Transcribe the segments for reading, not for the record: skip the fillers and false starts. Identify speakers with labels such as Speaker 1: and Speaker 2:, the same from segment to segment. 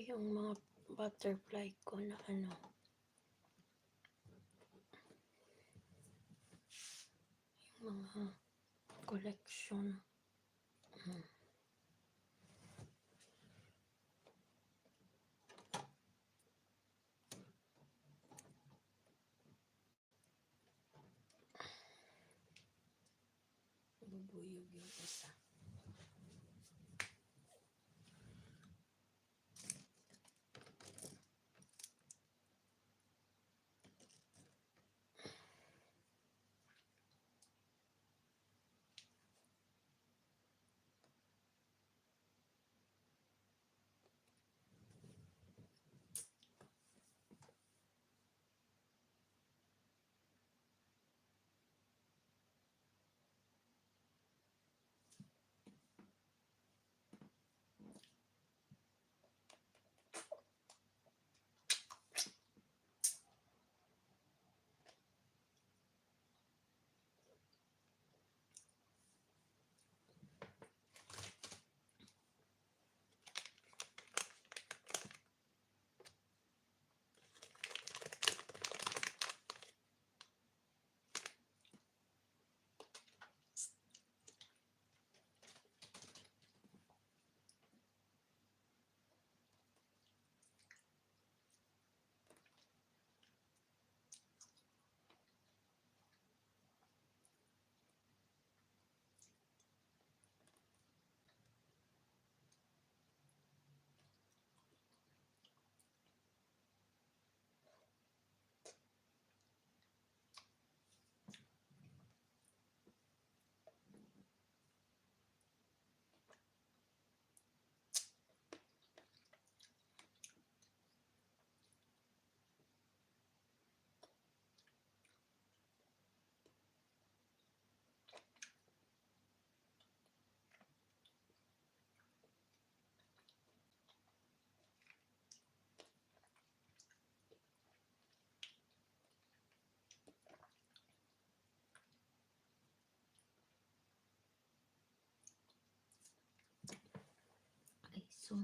Speaker 1: yung mga butterfly ko na ano. Yung mga collection. Bubuyog yung isa. Okay, so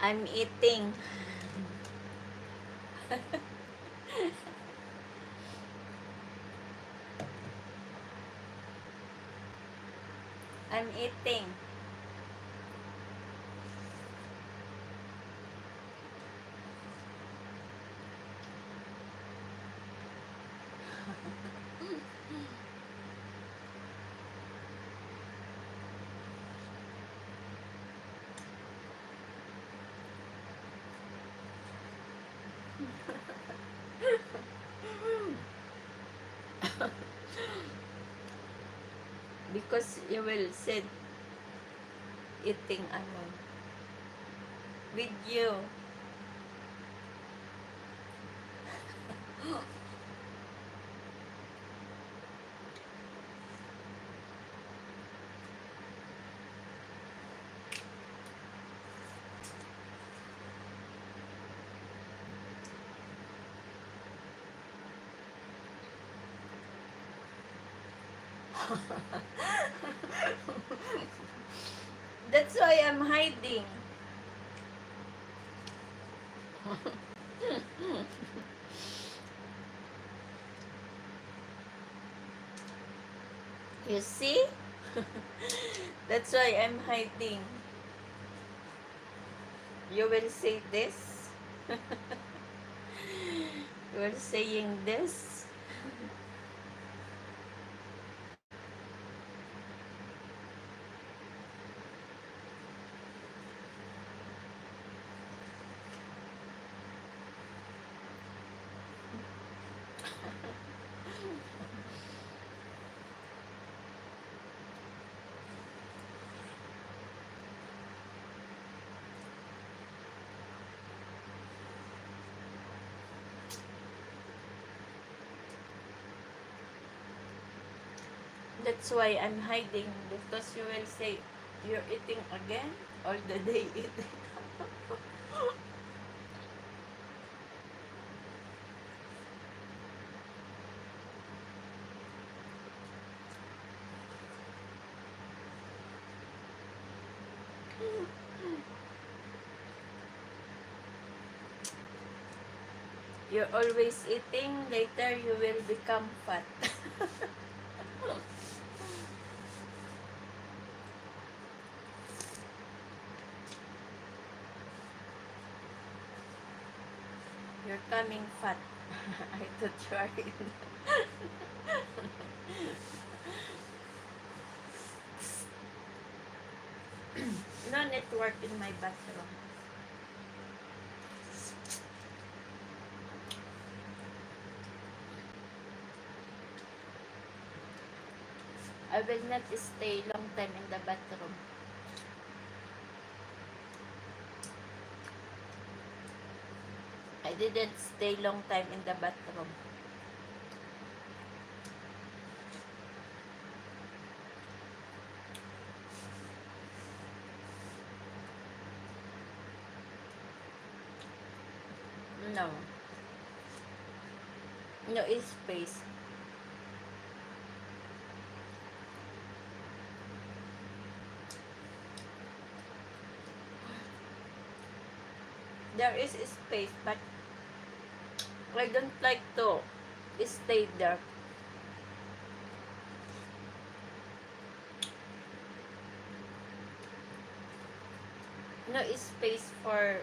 Speaker 2: I'm eating. I'm eating. Because you will sit eating alone. With you. That's why I'm hiding. You see? That's why I'm hiding. You will say this. You are saying this. That's why I'm hiding. Because you will say, you're eating again? All the day eating. You're always eating. Later you will become fat. You're coming fat. I thought you are in. No network in my bathroom. I will not stay long time in the bathroom. I didn't stay long time in the bathroom. No. No space. There is space, but I don't like to stay there. No space for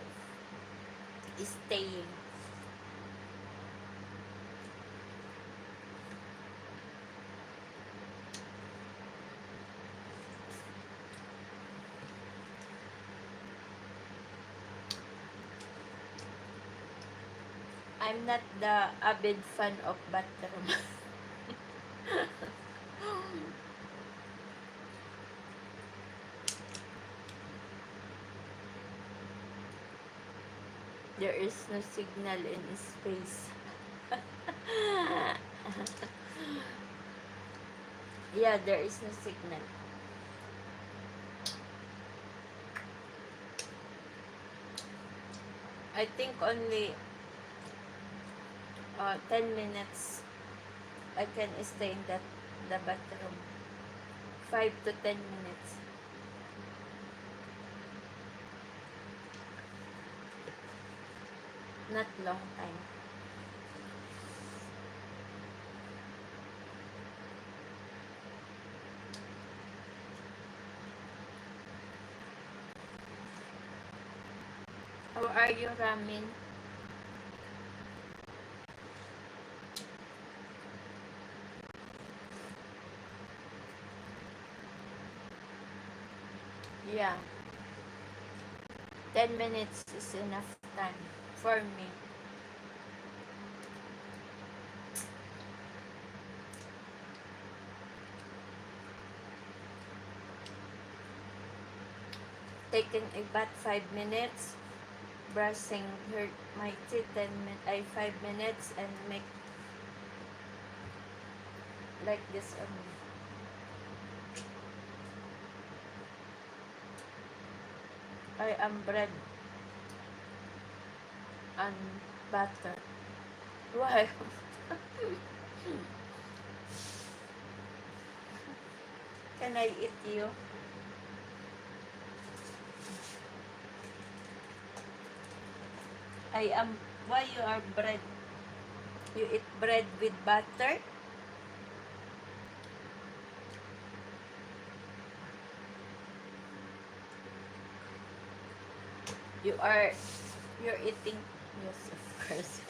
Speaker 2: staying. I'm not the avid fan of bathroom. There is no signal in space. Yeah, there is no signal. I think only 10 minutes I can stay in the bathroom. 5 to 10 minutes. Not long time. How are you, Ramin? Yeah, 10 minutes is enough time for me. Taking a bath 5 minutes, brushing my teeth 5 minutes, and make like this only. I am bread and butter. Why? Can I eat you? I am. Why you are bread? You eat bread with butter? You are. You're eating. Yes, of course.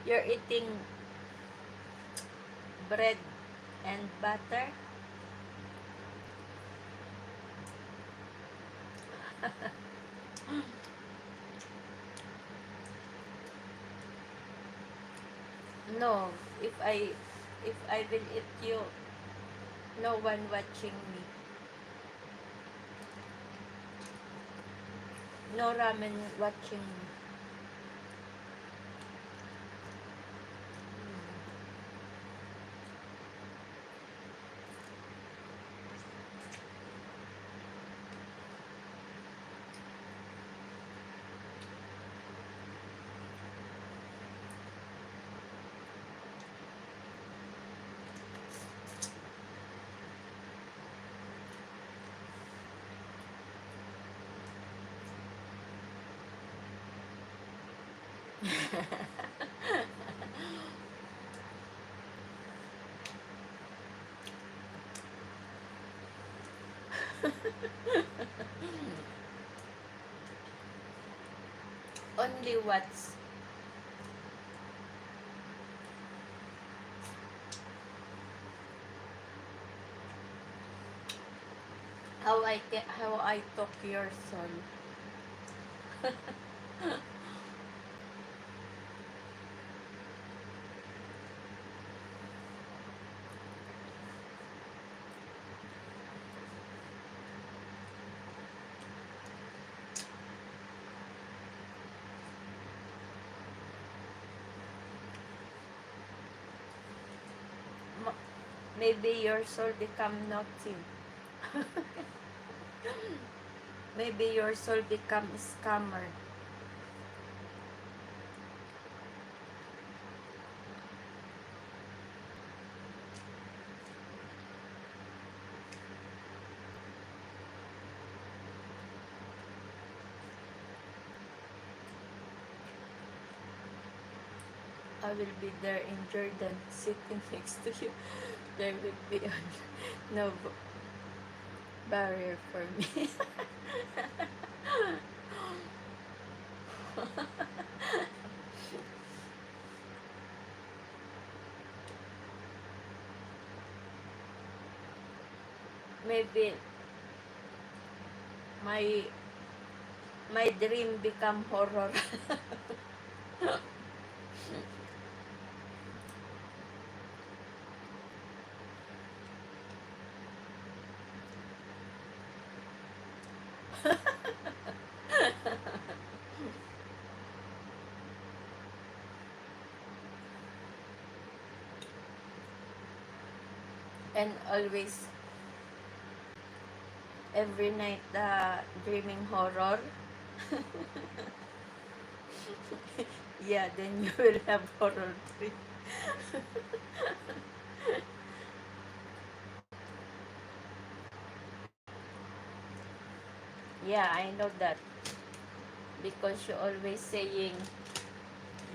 Speaker 2: You're eating bread and butter. No, if I will eat you, no one watching me. No ramen watching me. Only what's how I took your soul. Maybe your soul become nothing. Maybe your soul become scammer. I will be there in Jordan, sitting next to you. There will be no barrier for me. Maybe my my dream become horror. And always every night dreaming horror. Yeah, then you will have horror dream. Yeah, I know that. because you always saying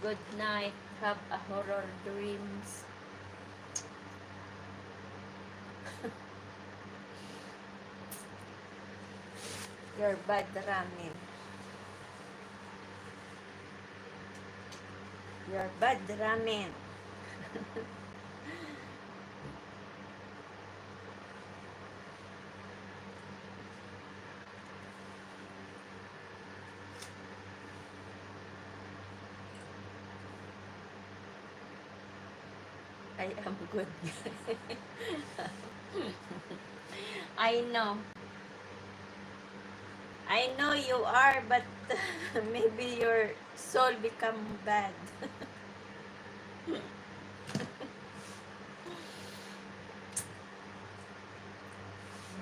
Speaker 2: good night, have a horror dreams. Your bad ramen. Your bad ramen. I am good. I know. I know you are, but maybe your soul become bad.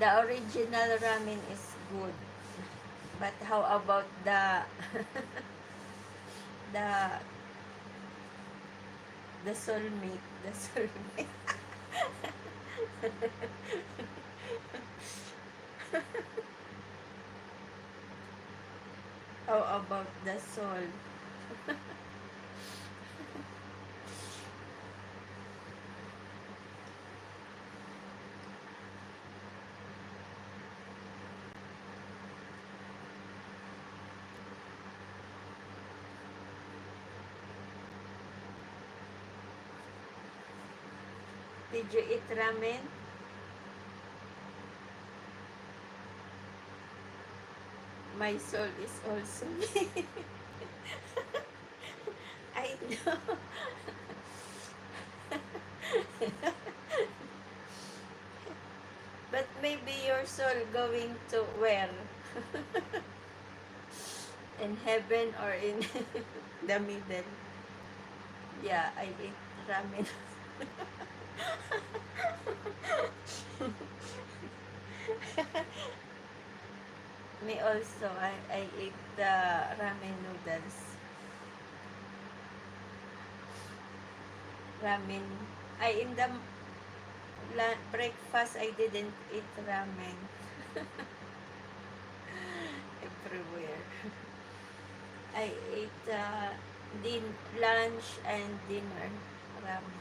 Speaker 2: The original ramen is good. But how about the the the soulmate? The soulmate. How about the soul? Did you eat ramen? My soul is also me. I know. But maybe your soul going to where? In heaven or in the middle? Yeah, I ate ramen. Me also, I ate the ramen noodles. Ramen. In the breakfast, I didn't eat ramen. Everywhere. I ate lunch and dinner ramen.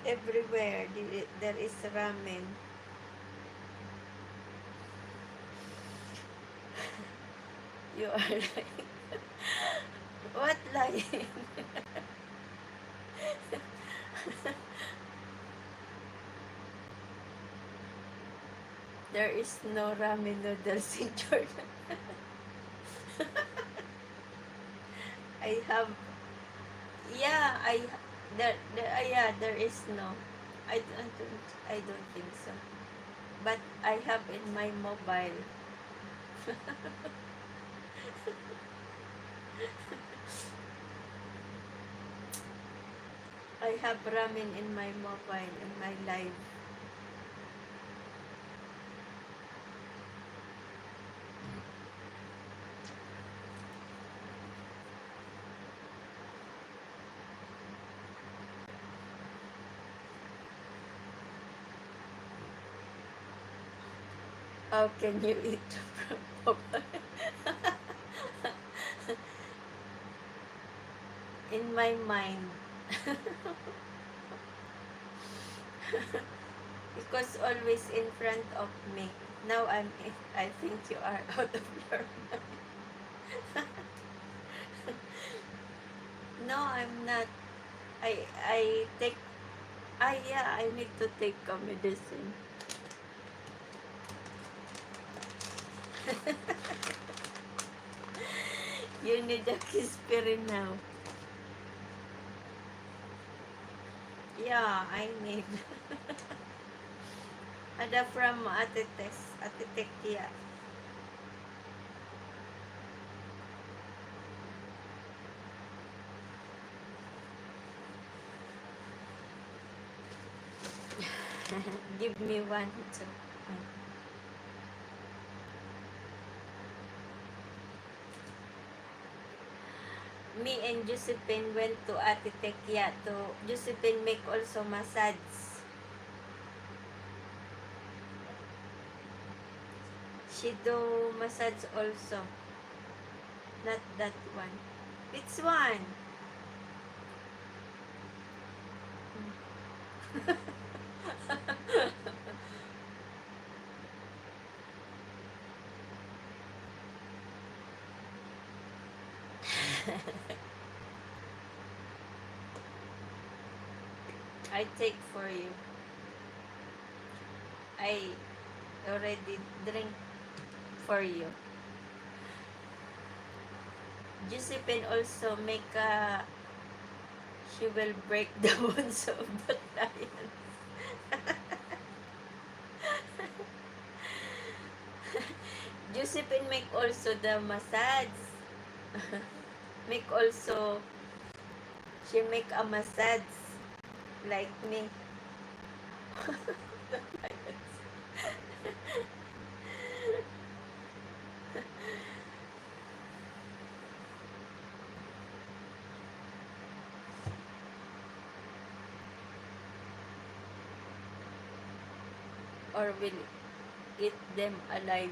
Speaker 2: Everywhere there is ramen. You are like, what lying? There is no ramen noodles in Jordan. I have, yeah, there is no. I don't think so. But I have in my mobile. I have ramen in my mobile, in my live. How can you eat from mobile? In my mind. Because always in front of me. Now I think you are out of your mind. No, I'm not. I take. Yeah, I need to take a medicine. You need a Kispirin now. Yeah, I need. Ada from Ate Tess, Ate Tekia. Give me one too. Me and Josephine went to Ate Tekia to Josephine make also massage. She do massage also. Not that one. Which one? I take for you. I already drink for you. Josephine also make a she will break the bones of the lion. Josephine make also the massage. Make also she make a massage like me. Or will eat them alive.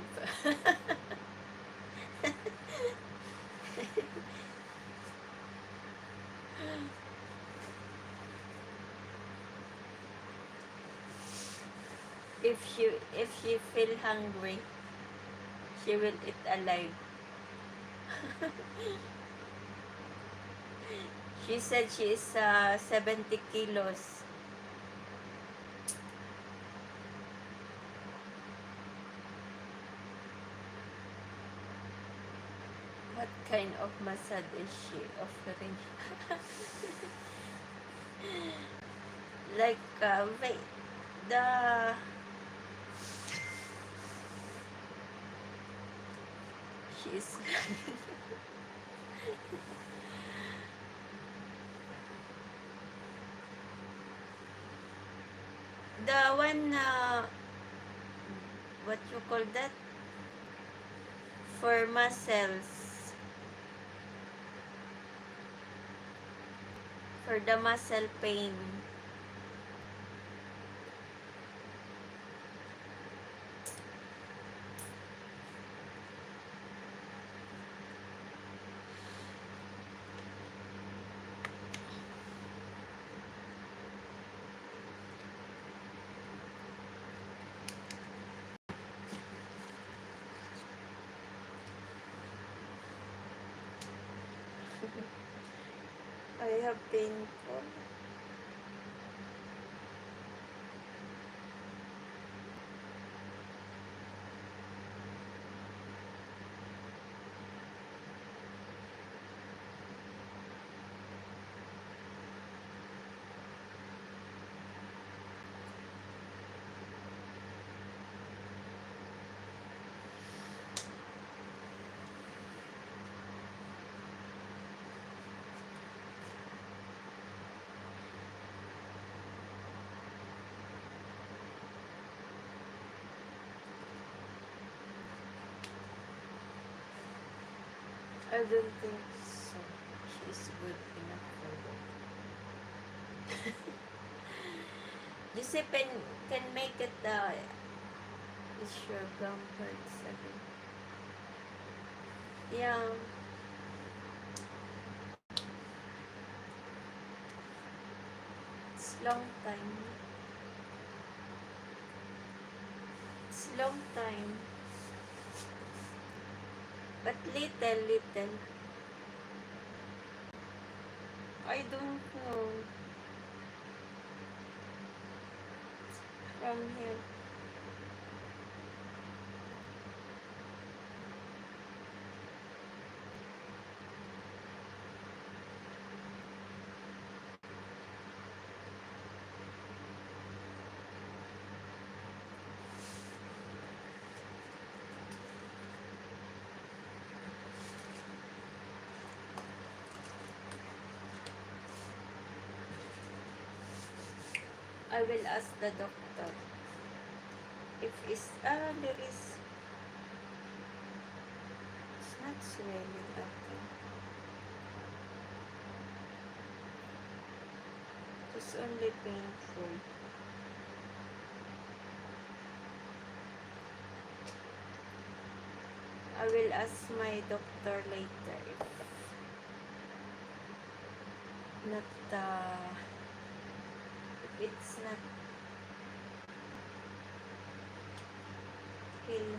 Speaker 2: if she feel hungry, she will eat alive. She said she is 70 kilos. What kind of massage is she offering? Like, wait, the... She is... the one, what you call that? For muscles. For the muscle pain. I have painful. I don't think so. She's good enough for that. Josephine can make it is your Blumbird 7. Yeah. It's long time. It's long time. But little. I don't know. From here. I will ask the doctor if there is, it's not swelling, okay. It's only painful. I will ask my doctor later if it's not heal.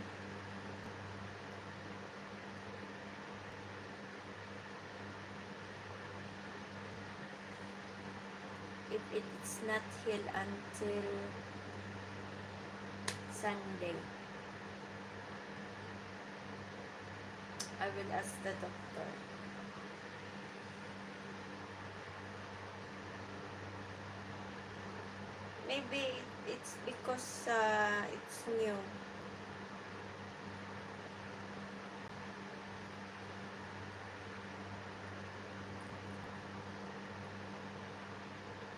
Speaker 2: If it's not heal until Sunday, I will ask the doctor. Maybe it's because it's new.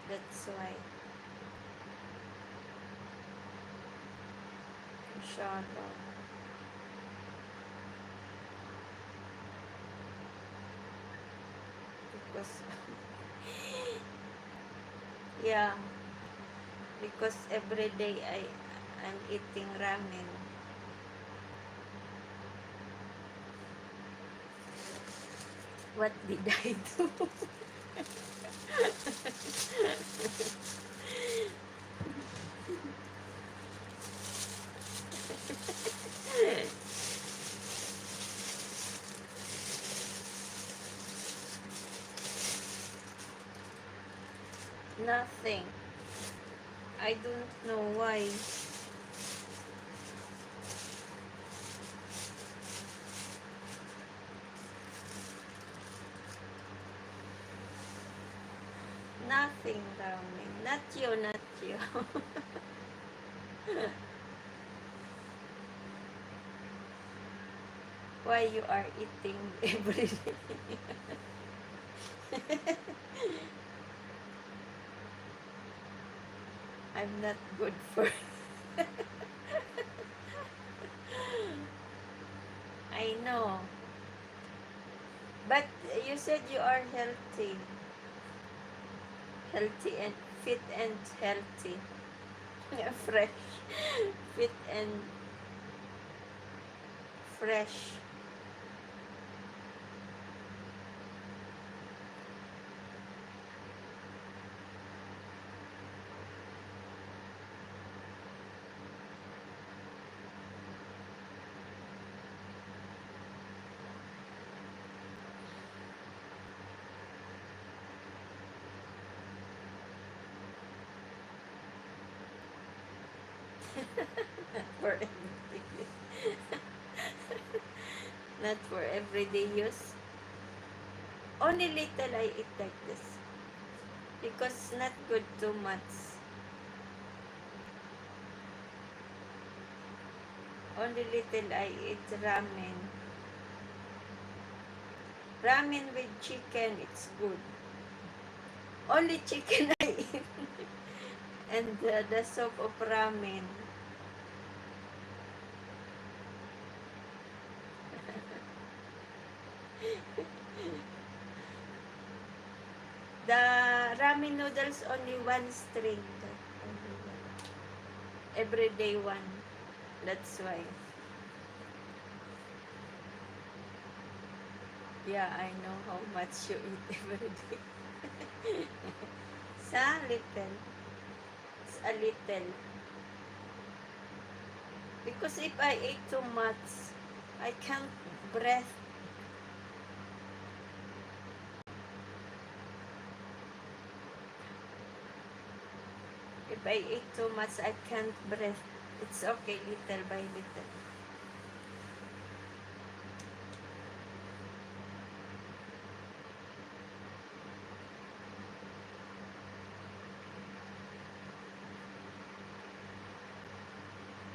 Speaker 2: That's why. Inshallah. Because yeah, because every day I'm eating ramen. What did I do? Nothing. I don't know why. Nothing, ramen. Not you, not you. Why you are eating every day? I'm not good for I know. But you said you are healthy. Healthy and fit and healthy. Fresh. Fit and fresh. Not for everyday. Not for everyday use. Only little I eat like this. Because not good too much. Only little I eat ramen. Ramen with chicken, it's good. Only chicken I eat. And the soup of ramen. The ramen noodles only one string. Everyday one. That's why. Yeah, I know how much you eat every day. Sa little. It's a little. Because if I eat too much, I can't breathe. If I eat too much, I can't breathe. It's okay, little by little.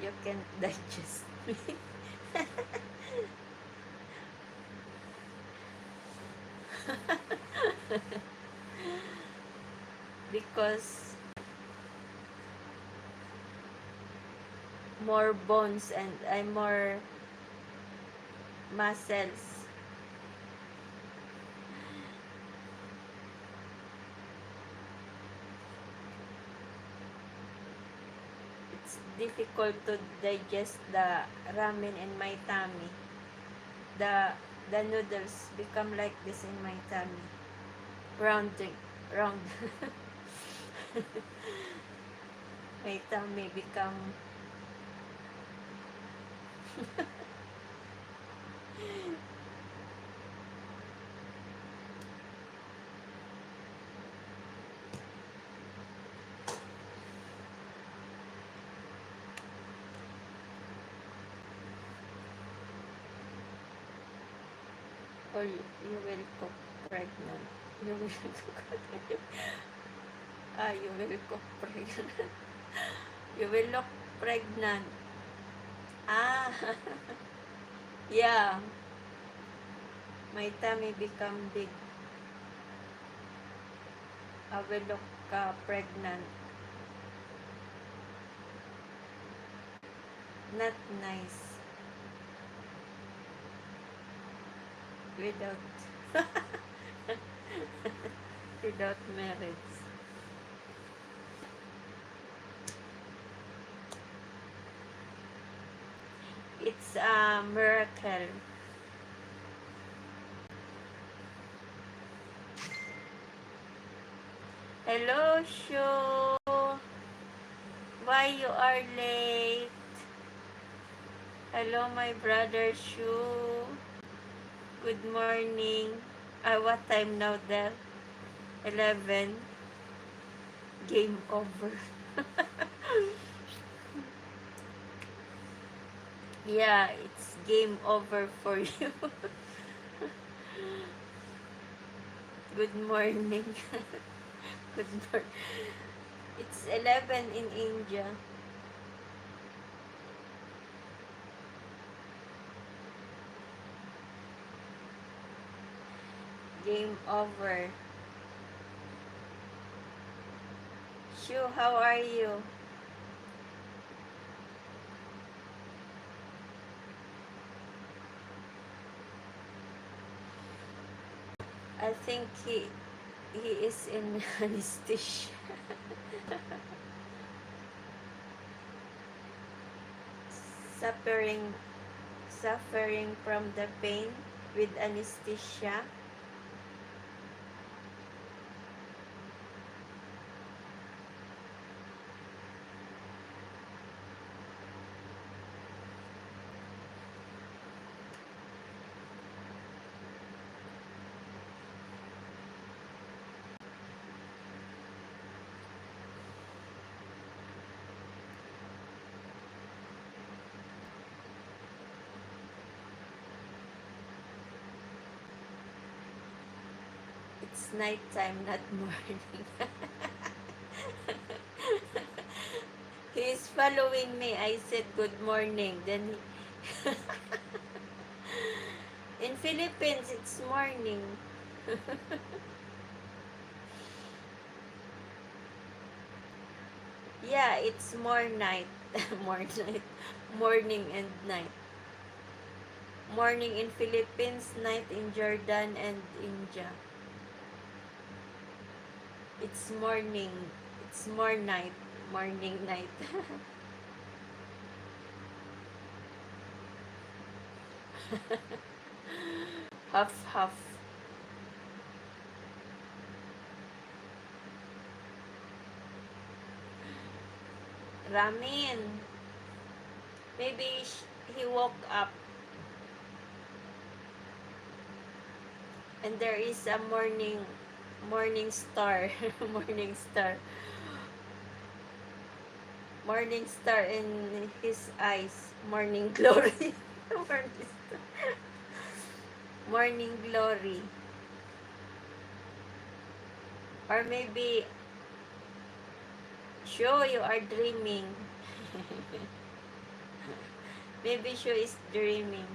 Speaker 2: You can't digest me. Because more bones and more muscles. difficult to digest the ramen in my tummy. The noodles become like this in my tummy. Round. My tummy become or you will cook pregnant. You will cook. You will cook pregnant. You will look pregnant. Ah, yeah. My tummy become big. I will look pregnant. Not nice. Without without marriage. It's a miracle. Hello, Shu. Why you are late? Hello, my brother Shu. Good morning. What time now there? 11. Game over. Yeah, it's game over for you. Good morning. Good morning. It's 11 in India. Game over. Shu, how are you? I think he is in anesthesia. suffering suffering from the pain with anesthesia. It's nighttime, not morning. He is following me. I said good morning. Then in Philippines, it's morning. Yeah, it's more night. More night. Morning and night. Morning in Philippines, night in Jordan and India. It's morning. It's more night. Morning, night. Half, half. Ramin. Maybe he woke up and there is a morning star. Morning star. Morning star in his eyes. Morning glory. Morning glory. Or maybe, sure, you are dreaming. Maybe she is dreaming.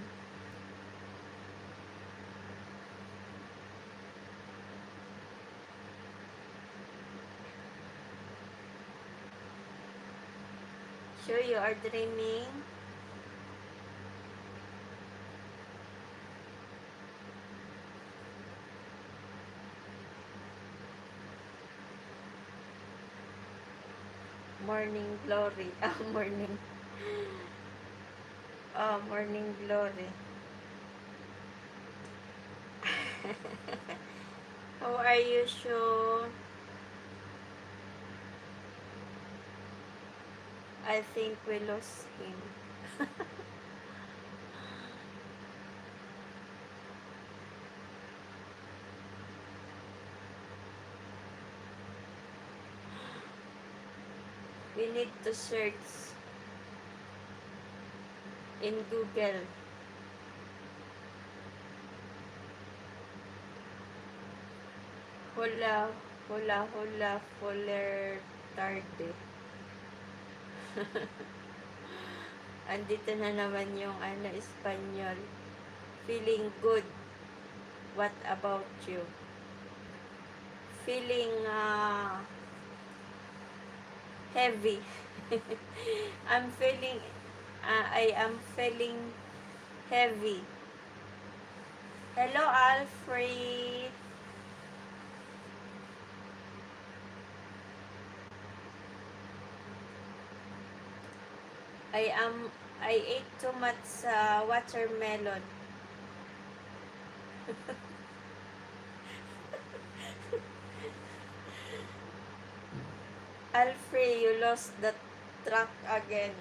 Speaker 2: Sure, you are dreaming. Morning glory. Morning glory. How are you, Shu? I think we lost him. We need to search in Google. Hula, fuller tarde. Andito na naman yung Espanyol. Feeling good. What about you? Feeling heavy. I am feeling heavy. Hello, Alfred. I ate too much watermelon. Alfred, you lost the track again.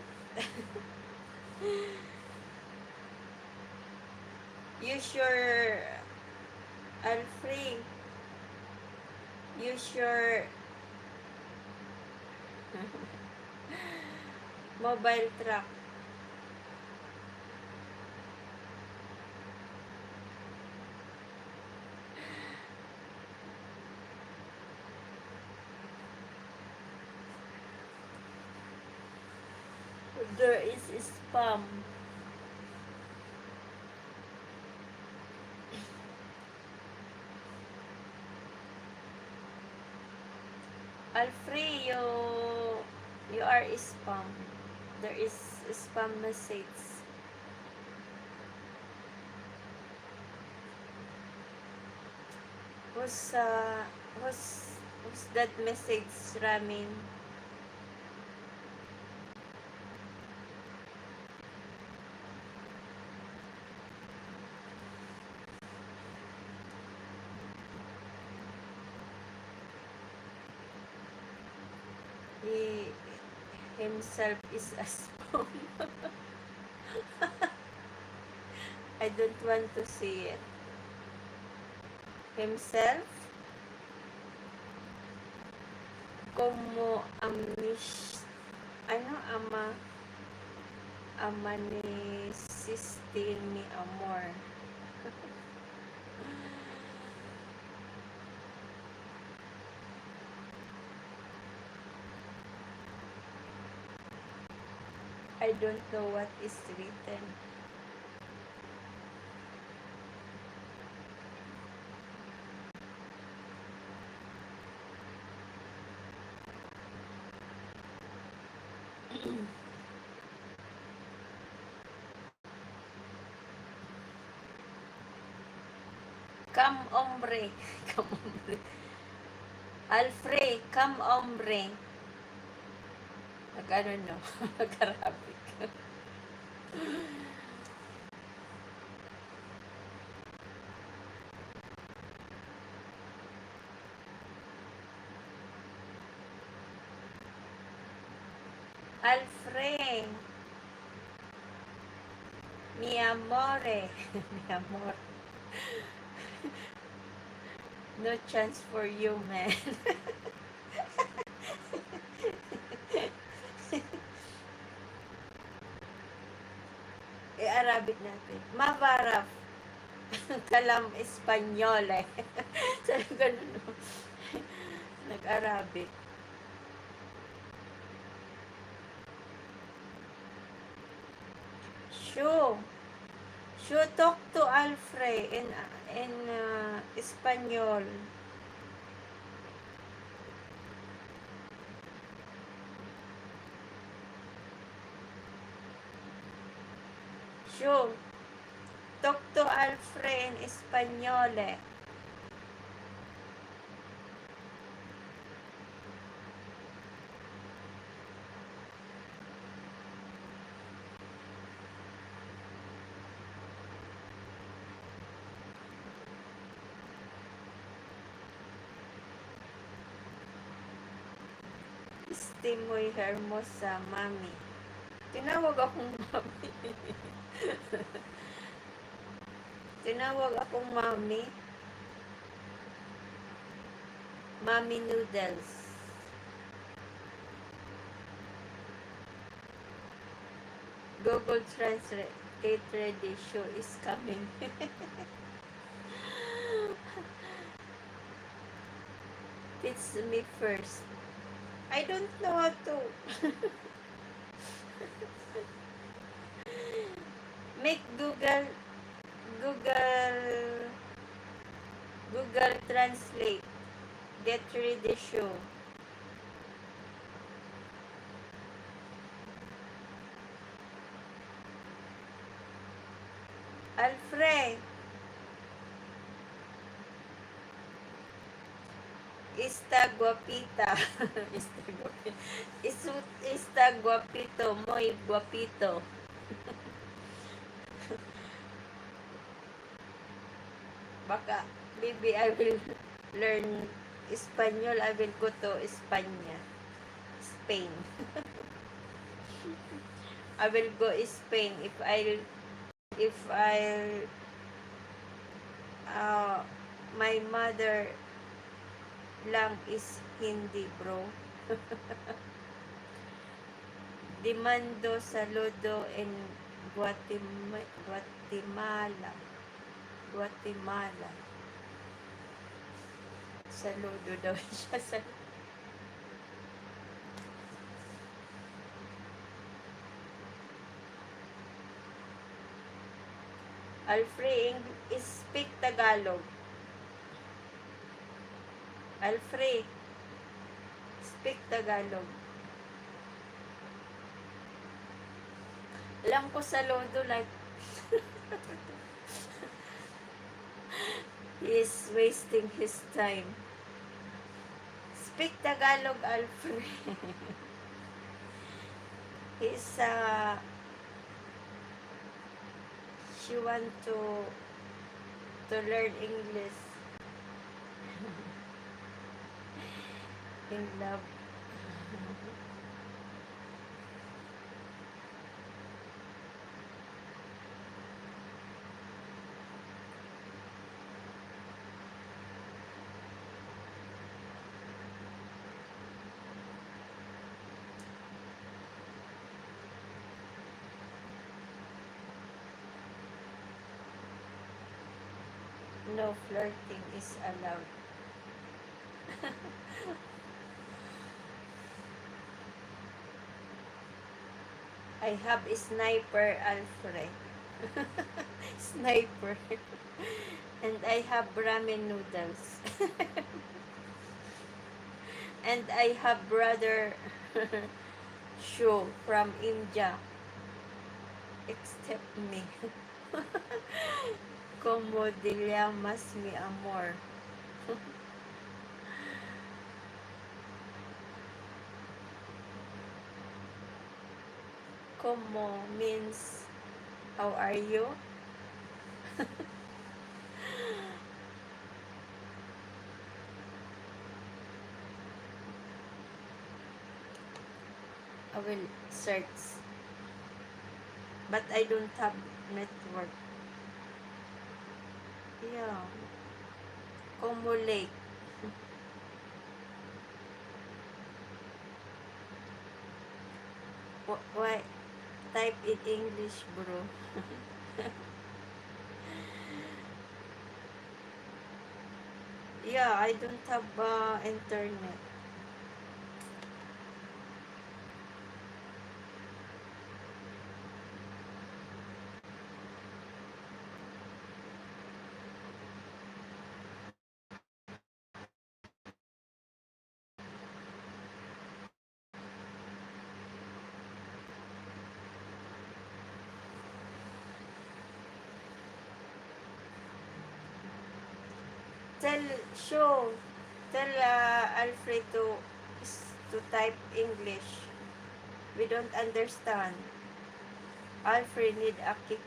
Speaker 2: You sure, Alfred? You sure? Mobile truck. There is spam. Alfred, you are spam. There is spam message. Who's that message, Ramin? He himself is a spam. I don't want to see it. Himself? Como ama ni Sistine ni Amor. I don't know what is written. Come, hombre. Come, hombre. Alfred, come, hombre. Nag-ano no? Nag-Arabic. Alfred. Mi amore. Mi amor. No chance for you, man. I-Arabic natin. Mavaraf. Kalam Espanyol eh. Sabi ganun, no? Nag-Arabic. Sure. Sure, talk to Alfred in Espanyol. Sure. Talk to Alfred in Espanyol eh. Estimoy hermosa, mami. Tinawag akong mami. Tinawag akong mami. Mami noodles. Google Translate ready. Show is coming. Teach me first. I don't know how to. Make Google Translate. Get ready show. Alfred. Esta guapita. Esta guapito. Muy guapito. Baka, maybe I will learn Espanyol. I will go to España. Spain. I will go Spain if my mother lang is Hindi, bro. Demando saludo in Guatemala. Saludo daw siya sa Alfred, speak Tagalog. Alfred, speak Tagalog. Alam ko saludo like he is wasting his time. Speak Tagalog, Alfred. He's she want to learn English. In love. No flirting is allowed. I have a sniper, Alfred. Sniper. And I have ramen noodles. And I have brother Shu from India. Except me. Como dillamas mi amor. Como means how are you? I will search. But I don't have network. Yeah. Como lake. Why? Type in English, bro. Yeah, I don't have internet. Tell Alfred to type English. We don't understand. Alfred need a kick.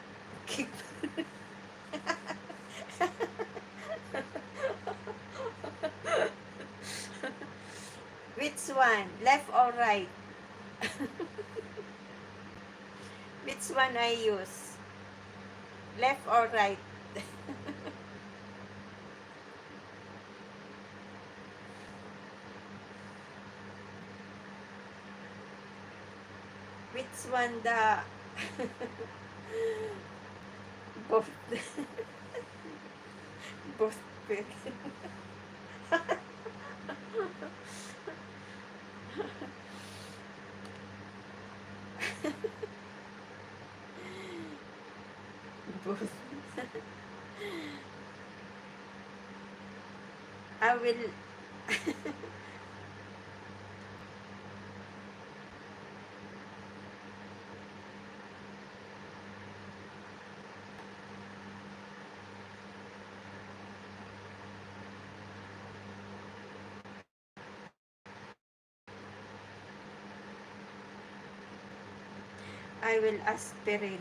Speaker 2: Which one? Left or right? Which one I use? Left or right? Which one the both both pick? Both. I will I will aspirin.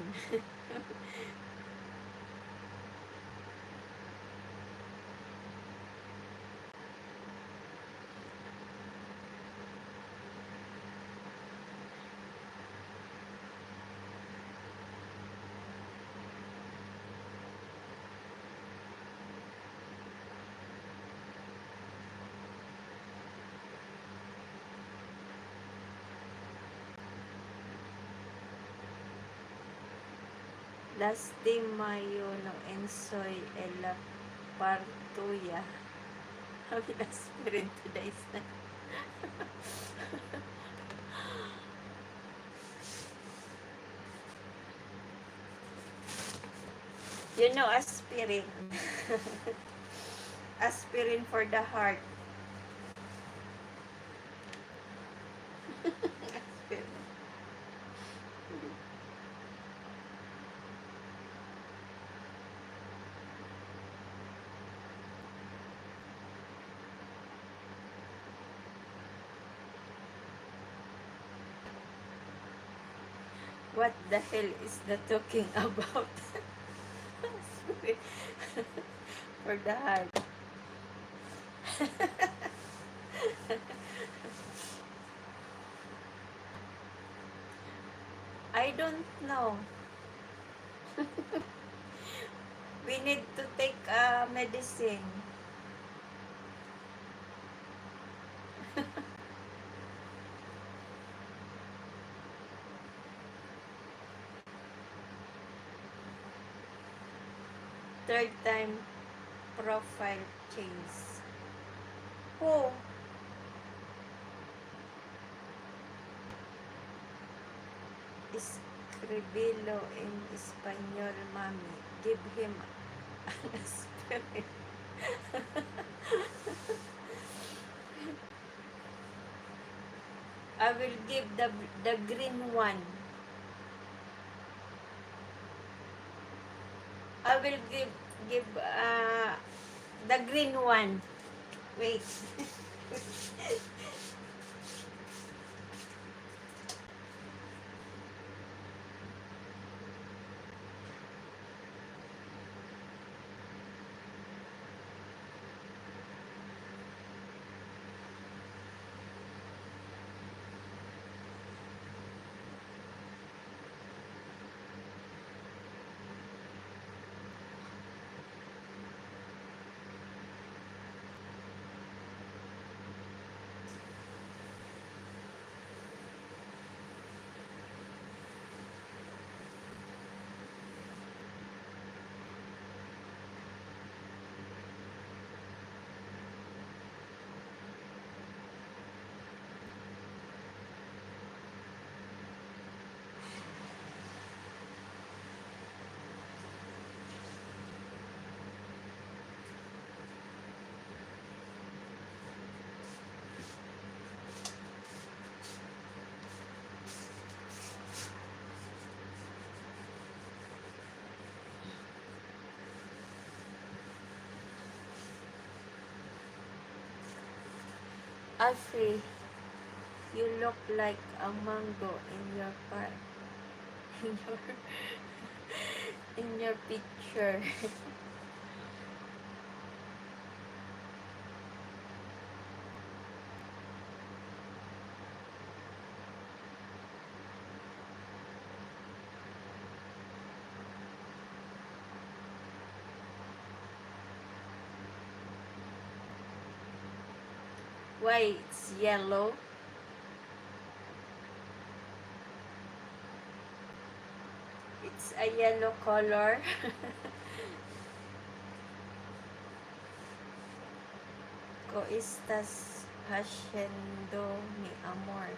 Speaker 2: Lastimayo no ensoy ela partuya. I will aspirin today's night. You know aspirin. Aspirin for the heart. Aspirin. What the hell is the talking about? Aspirin for the heart. I don't know. We need to take medicine. Third time profile change. Who? Escribilo in Espanol, mami. Give him an aspirin. I will give the green one. I will give the green one. Wait. Alfie, you look like a mango in your in your in your picture. Why it's yellow? It's a yellow color. ¿Cómo estás haciendo, mi amor?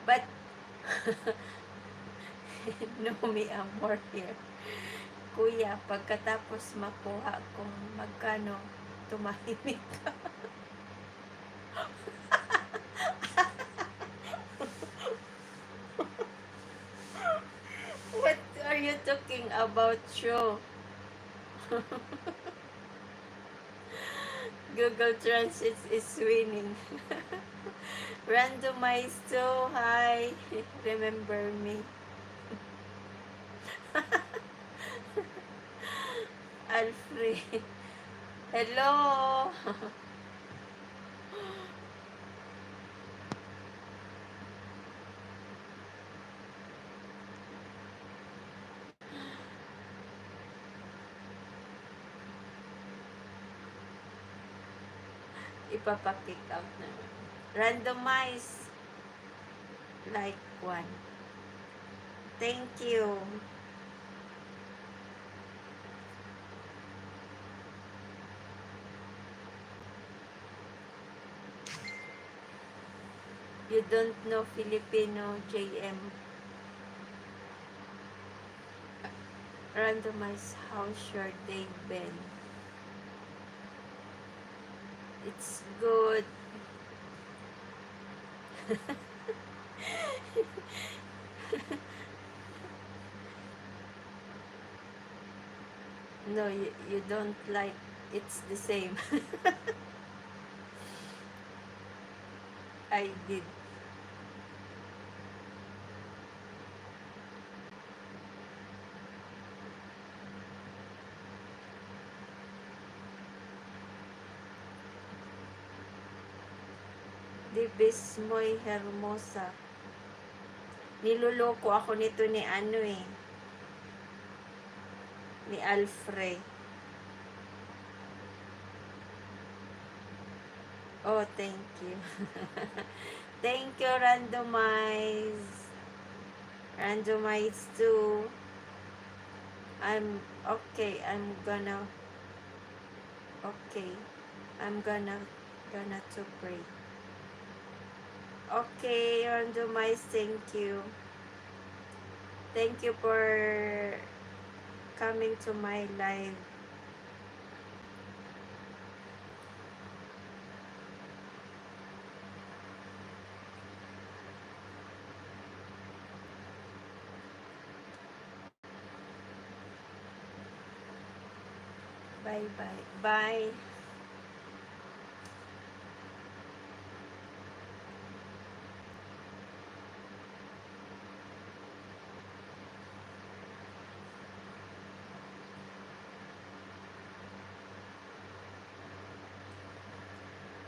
Speaker 2: But no, mi amor here. Kuya, pagkatapos makuha kung magkano, tumahimik ka. What are you talking about, Joe? Google Translate is winning. Randomized so hi. Remember me. Alfred. Hello. Ipapapick out na. Randomize. Like one. Thank you. You don't know Filipino JM. Randomize how's your day been? It's good. No, you don't like it's the same. I did. Dibis mo'y hermosa. Niluloko ako nito ni ano eh. Ni Alfred. Oh, thank you. Thank you, Randomize. Randomize too. I'm okay. Okay. I'm gonna to pray. Okay, Randomize, thank you. Thank you for coming to my live. Bye bye. Bye.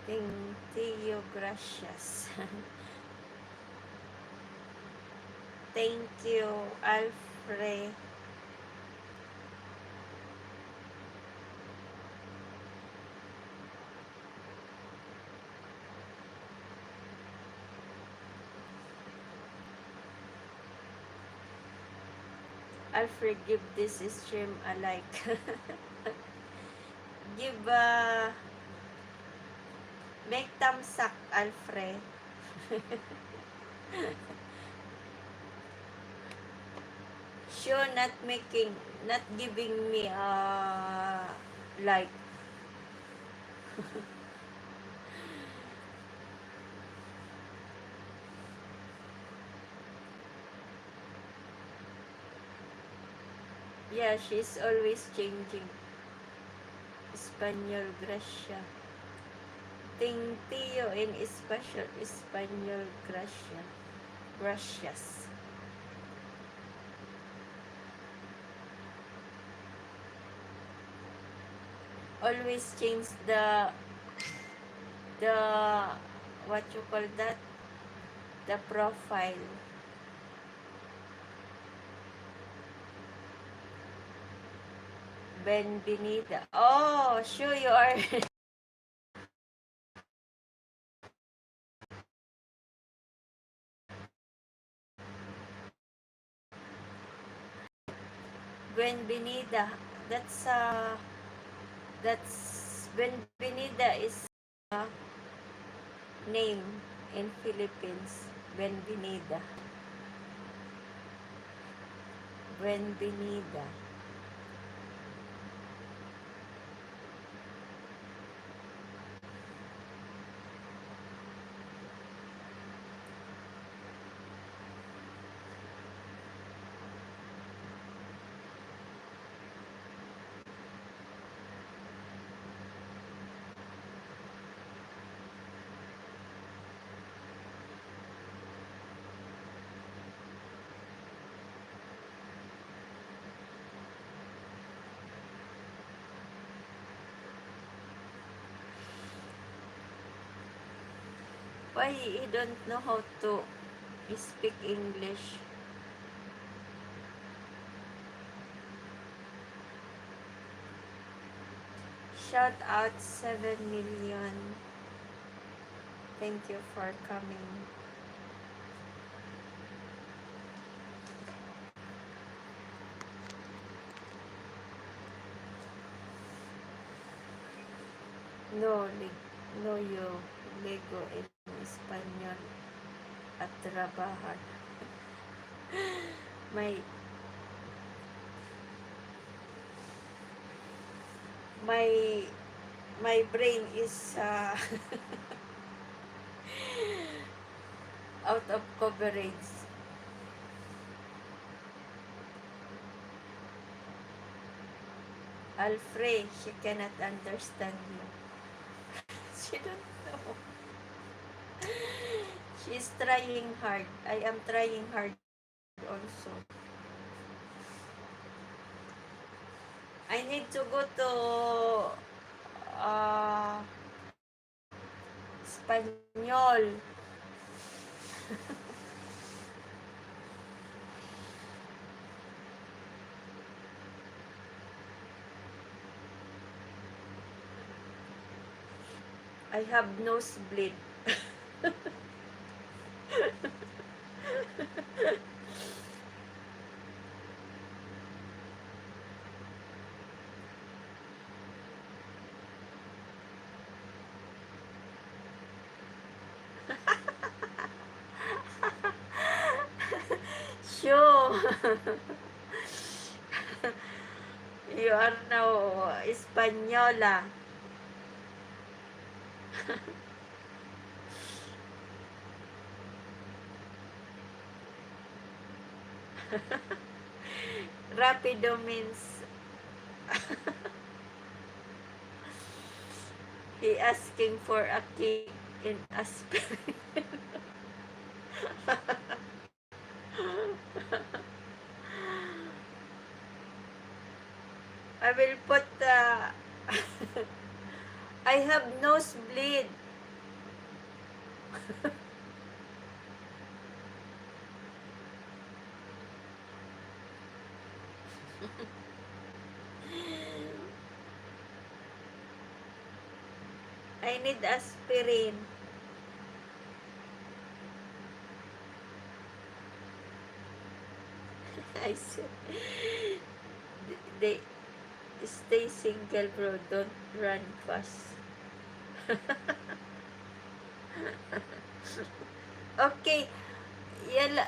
Speaker 2: Thank you, gracias. Thank you, Alfred. Alfred, give this stream a like. Give make thumbs up, Alfred. Sure, not giving me a like. Yeah, she's always changing. Espanol, gracia. Ting tío in special Espanol, gracia. Gracias. Always change the what you call that, the profile. Benvenida. Oh, sure you are. Benvenida. That's Benvenida is a name in Philippines. Benvenida. Benvenida. Why you don't know how to speak English? Shout out 7 million. Thank you for coming. No, no you. Lego in Espanyol at trabajar. My my my brain is out of coverage. Alfred, she cannot understand you. She don't know. She's trying hard. I am trying hard also. I need to go to uh, Espanyol. I have nosebleed. Sure. You are now Espanyola. Rapido means he asking for a kick in aspirin. I will put I have nosebleed. I need aspirin. I said, they stay single, bro. Don't run fast. Okay, yala,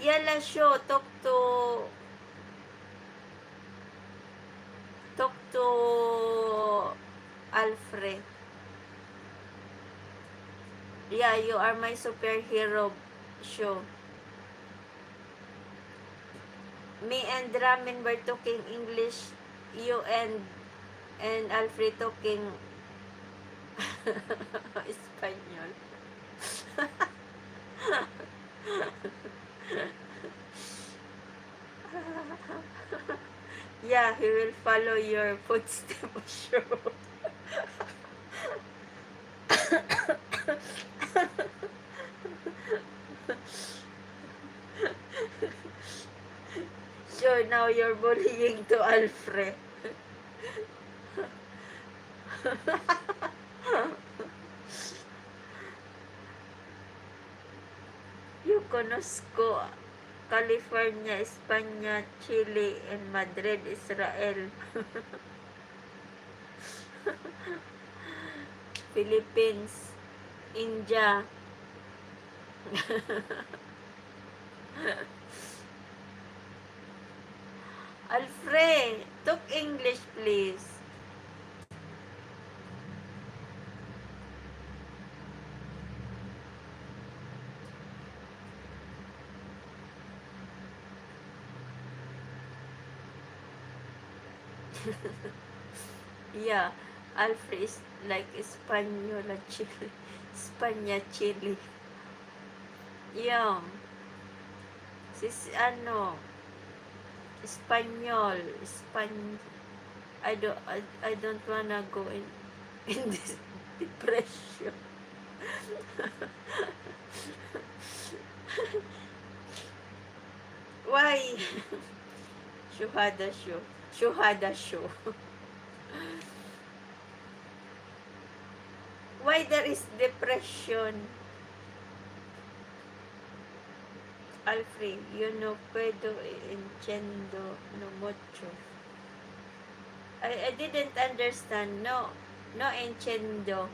Speaker 2: yala show. Talk to Alfred. Yeah, you are my superhero show. Me and Ramin were talking English. You and Alfred talking Espanyol. Yeah, he will follow your footsteps, sure. Sure, now you're bullying to Alfred. Yo conozco California, España, Chile, and Madrid, Israel. Philippines, India. Alfred, talk English please. Yeah, Alfred is like Española, Chile. España, Chile. Yeah. Sis, ano, Espanyol. I don't wanna go in this depression. Why? Shuhada show. Shuhada show. Why there is depression? Alfred, yo no puedo entiendo no mucho. I didn't understand. No, no entiendo.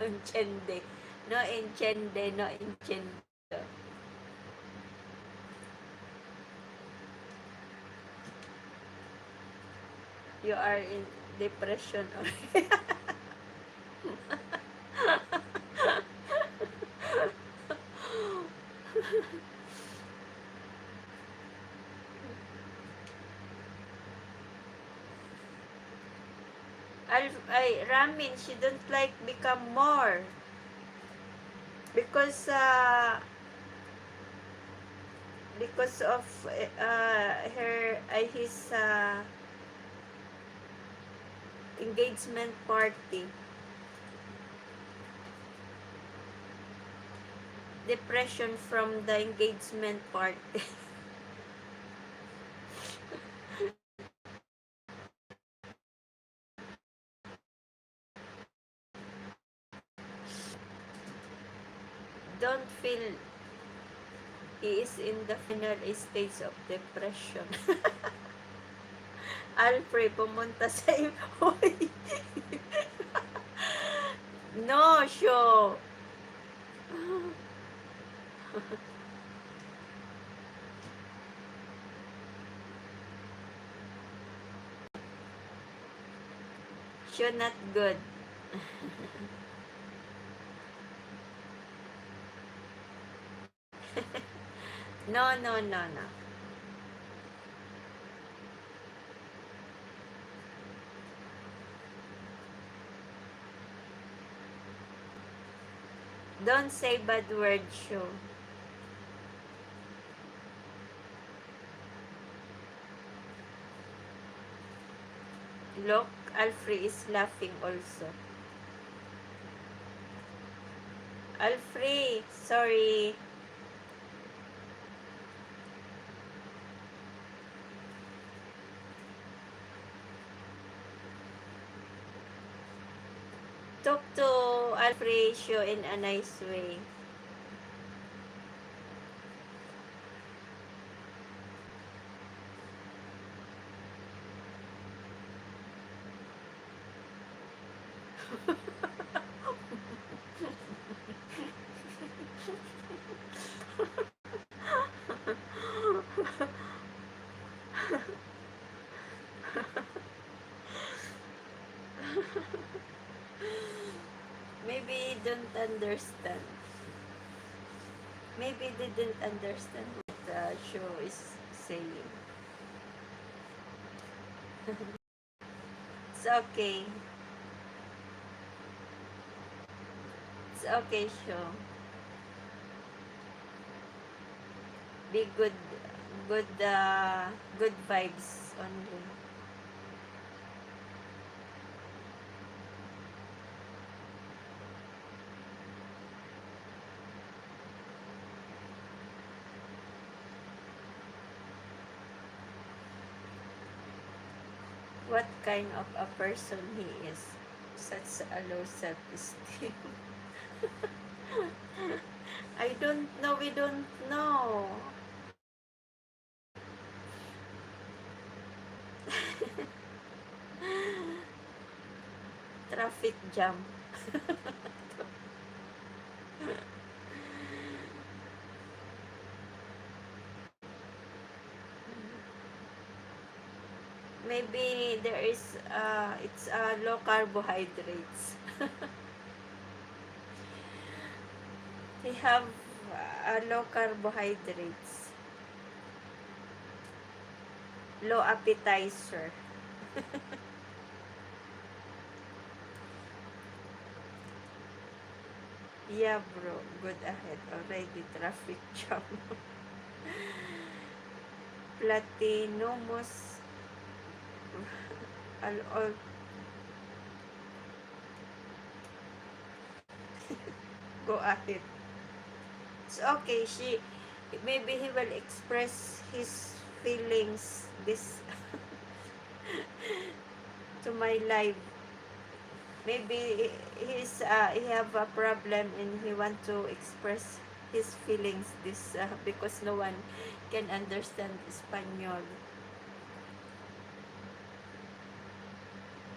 Speaker 2: Entiende. No entiende, no entiendo. You are in depression already. Ramin, she don't like become more. Because of his engagement party. Depression from the engagement party. Don't feel he is in the final stage of depression. Alfred, pumunta sa Hoy. No, show. Show not good. No, no, no, no. Don't say bad word, show. Look, Alfred is laughing also. Alfred, sorry. Talk to Alfredo in a nice way. Maybe don't understand. Maybe they didn't understand what the show is saying. It's okay. It's okay, show. Be good, good vibes only. what kind of a person he is. Such a low self-esteem. I don't know, we don't know. Traffic jam. Maybe there is, it's low carbohydrates. They have low carbohydrates, low appetizer. Yeah, bro. Good ahead. Already traffic jam. Platinomos. All. Go ahead. It's okay. Maybe he will express his feelings this to my live. Maybe he have a problem and he want to express his feelings this because no one can understand Espanol.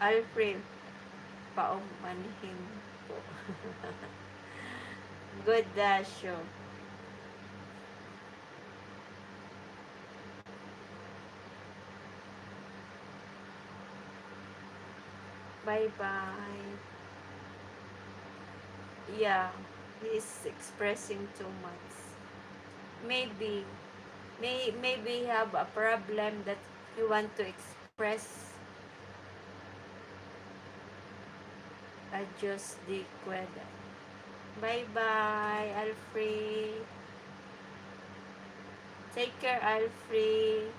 Speaker 2: Alfred, paumanhin po. Good show. Bye-bye. Yeah, he is expressing too much. Maybe, maybe he have a problem that he want to express. Adios di cueda. Bye-bye, Alfred. Take care, Alfred.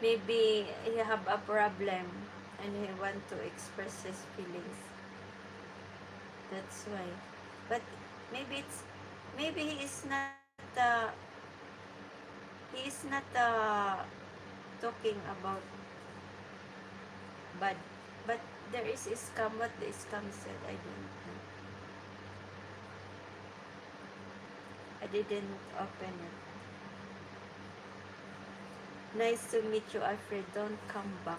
Speaker 2: Maybe he have a problem and he want to express his feelings. That's why. But maybe he is not talking about bad, but there is a scam. What the scam said, I don't know. I didn't open it. Nice to meet you, Alfred. Don't come back.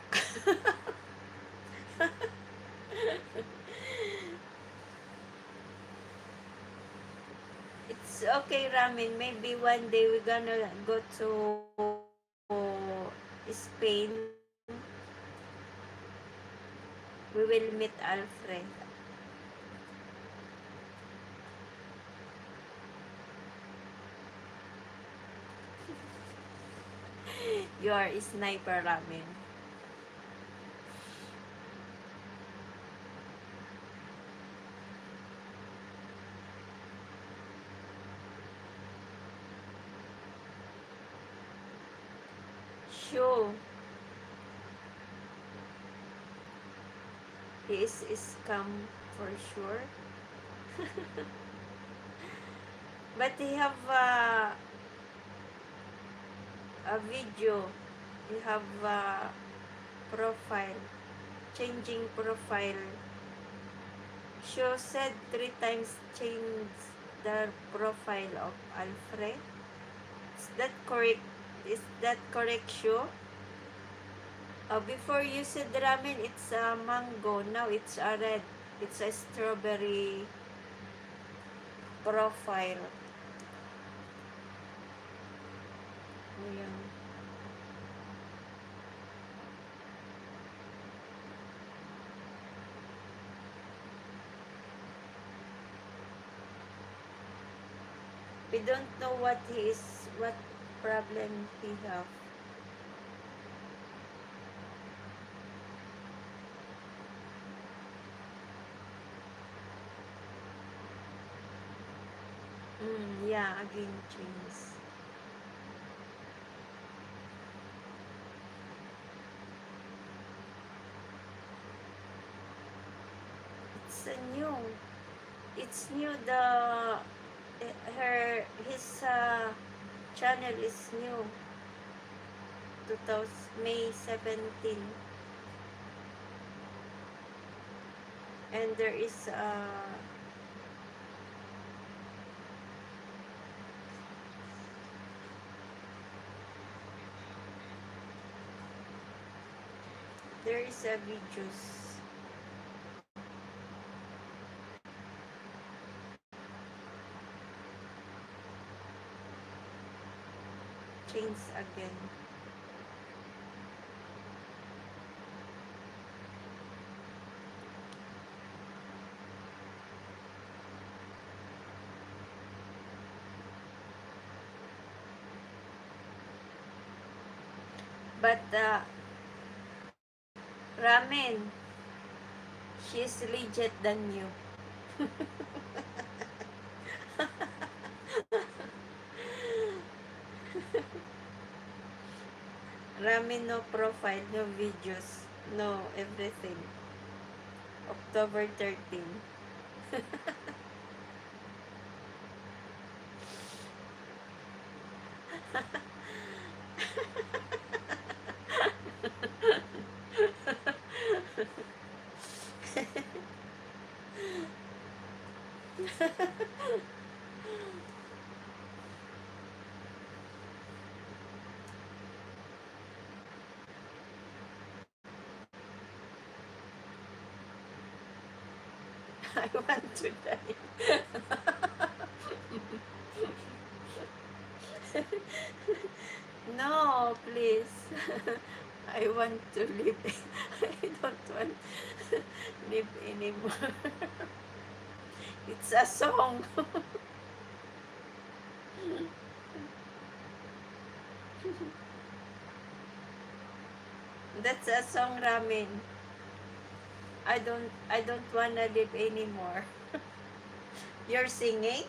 Speaker 2: It's okay, Ramin. Maybe one day we're gonna go to Spain. We will meet Alfred. You are a sniper, Ramin. Sure. He is scam for sure. But he have a video. He have a profile. Changing profile. She said 3 times change the profile of Alfred. Is that correct? Is that correct, Shu? Before you said ramen, it's a mango. Now it's a red. It's a strawberry profile. Ayan. We don't know what problem he have. Yeah, again, James. It's new. It's new. His channel is new. May 17. And there is a videos. Change again. But Ramen, she's legit than you. Ramen, no profile, no videos, no everything. October 13. I want to die. No, please. I want to live. I don't want to live anymore. It's a song. That's a song, Ramin. I don't wanna live anymore. You're singing?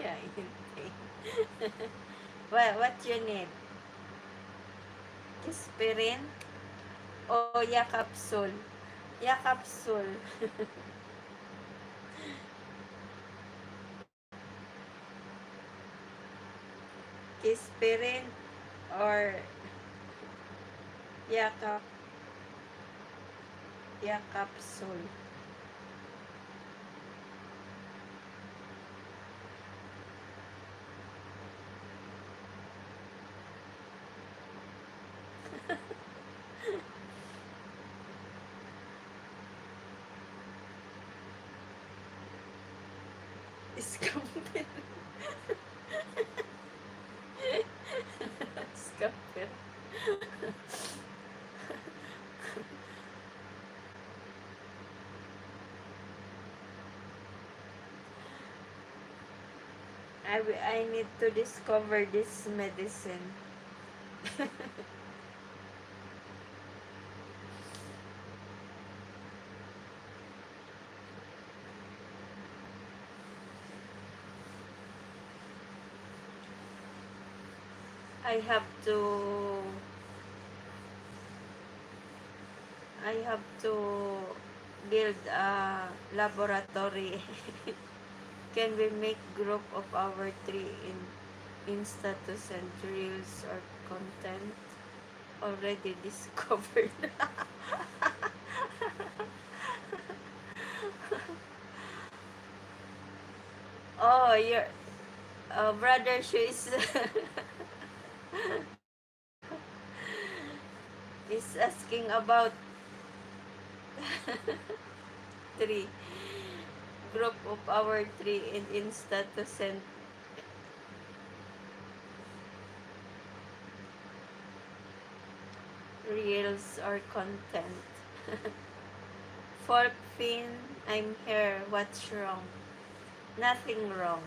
Speaker 2: Yeah, you think. What you need? Aspirin o Yakapsul? Yakapsul. Aspirin or Yakap Yakapsul. Scamper. Scamper. I need to discover this medicine. I have to I have to build a laboratory. Can we make group of our three in status and reels or content already discovered? Oh, your brother Shu is asking about three group of our three in status and reels or content. Fork fin, I'm here. What's wrong? Nothing wrong.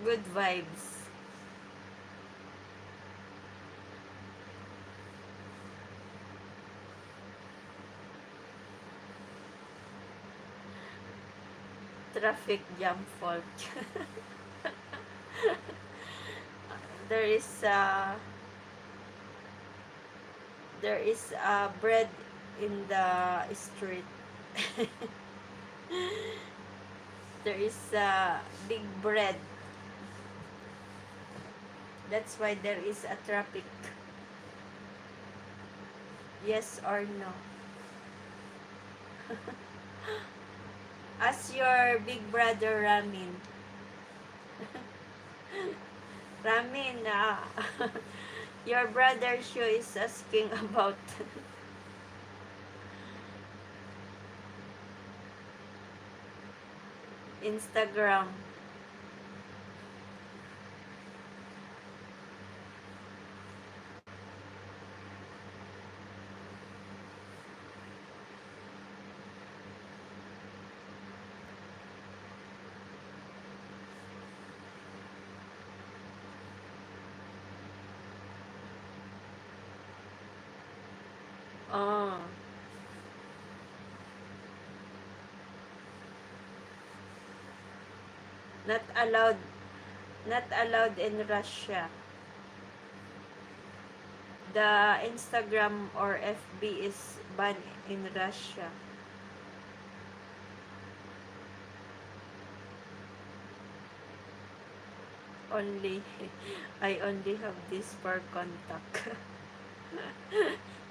Speaker 2: Good vibes. traffic jam fault. there is uh, there is bread in the street. There is big bread. That's why there is a traffic. Yes or no? As your big brother Ramin. Ramin, your brother Shu is asking about Instagram. Oh, not allowed, not allowed in Russia. The Instagram or FB is banned in Russia. Only, I only have this for contact.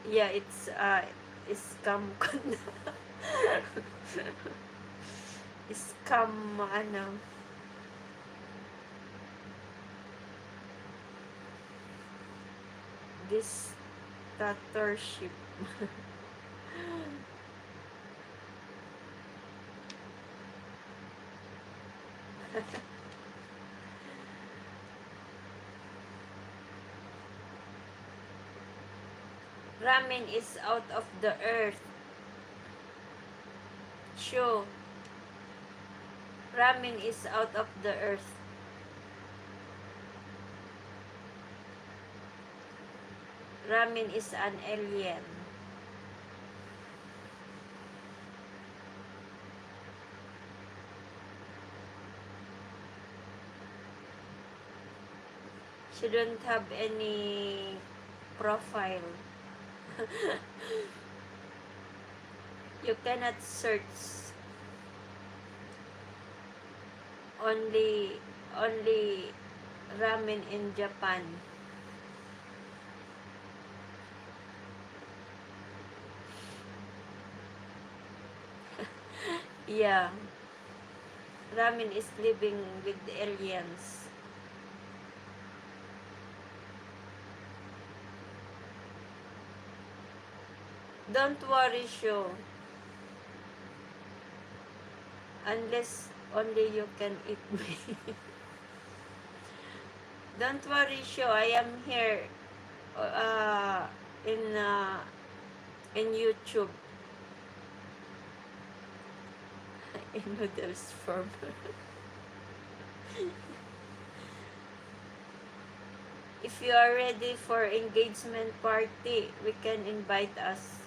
Speaker 2: Yeah, it's scam scam ano. Dictatorship. Ramen is out of the earth. Sure. Ramen is out of the earth. Ramen is an alien. She don't have any profile. You cannot search. Only ramen in Japan. Yeah. Ramen is living with aliens. Don't worry, Shu. Unless only you can eat me. Don't worry, Shu. I am here uh, in YouTube. In noodles form. If you are ready for engagement party, we can invite us.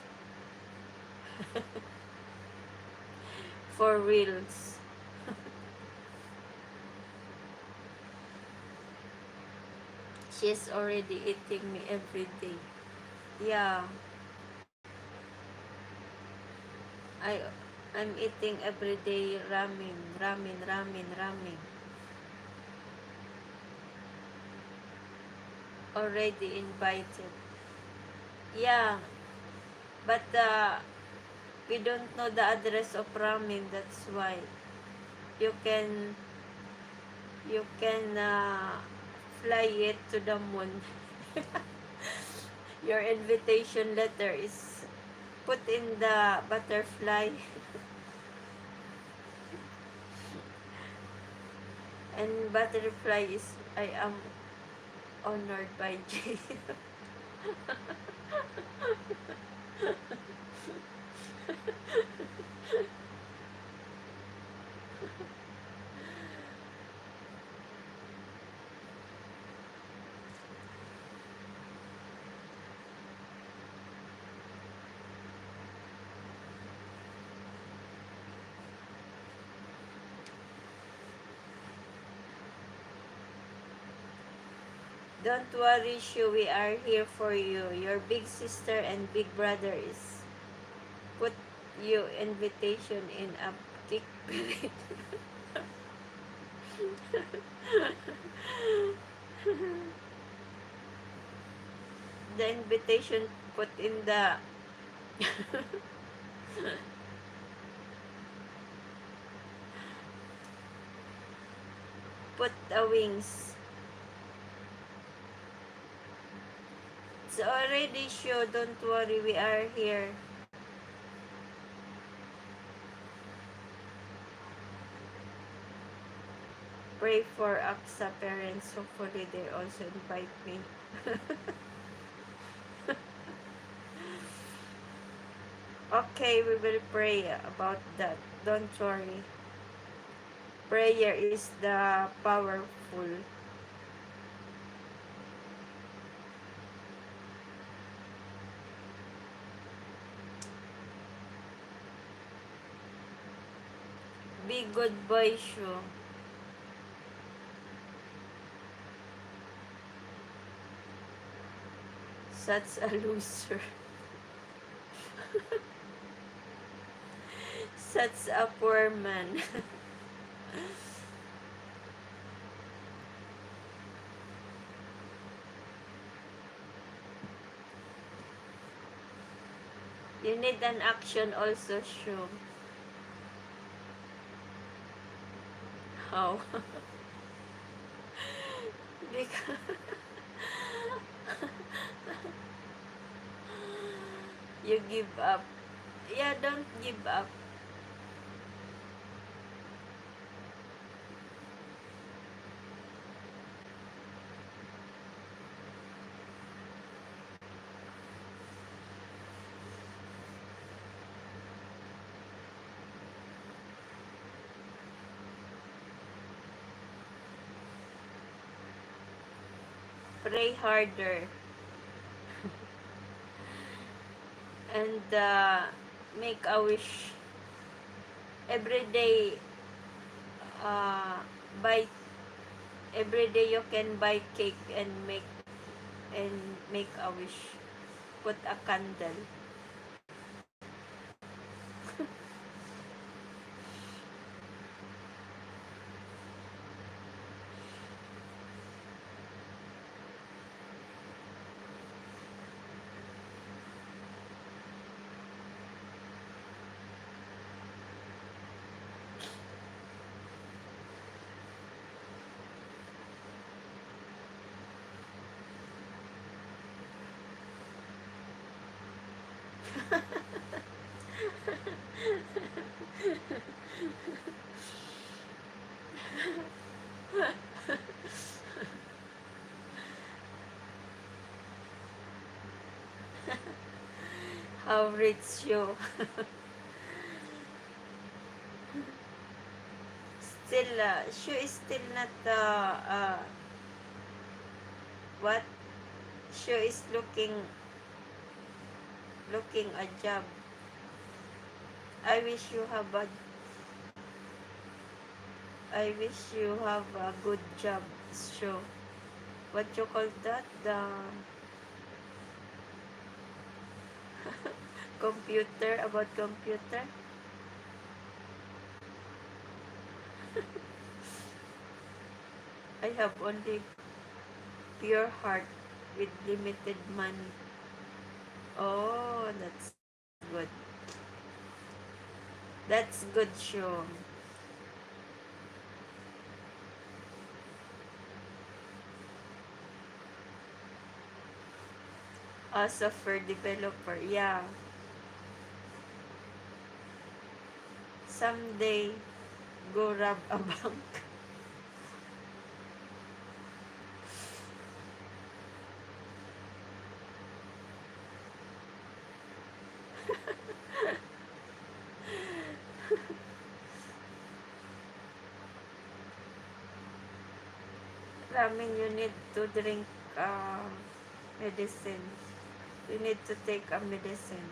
Speaker 2: For reals. She's already eating me every day. Yeah. I'm eating every day ramen. Already invited. Yeah. But we don't know the address of ramen, that's why. You can fly it to the moon. Your invitation letter is put in the butterfly. And butterfly is, I am honored by Jay. Don't worry, Shu. We are here for you. Your big sister and big brother is put you invitation in a kick period. The invitation put in the put the wings. It's already show. Don't worry, we are here. Pray for Aksa parents. Hopefully they also invite me. Okay, we will pray about that. Don't worry. Prayer is the powerful. Be good boy, Shu. Such a loser. Such a poor man. You need an action also, Shu. How? Because you give up. Yeah, don't give up. Pray harder. And make a wish. Every day, uh, buy, every day you can buy cake and make a wish. Put a candle. How rich you. Still, she is still not, what? She is looking a job. I wish you have a, I wish you have a good job, show. What you call that? The computer, about computer? I have only pure heart with limited money. Oh, that's good. That's good, show. A software developer, yeah. Someday, go rob a bank. Ramen, you need to drink medicine. You need to take a medicine.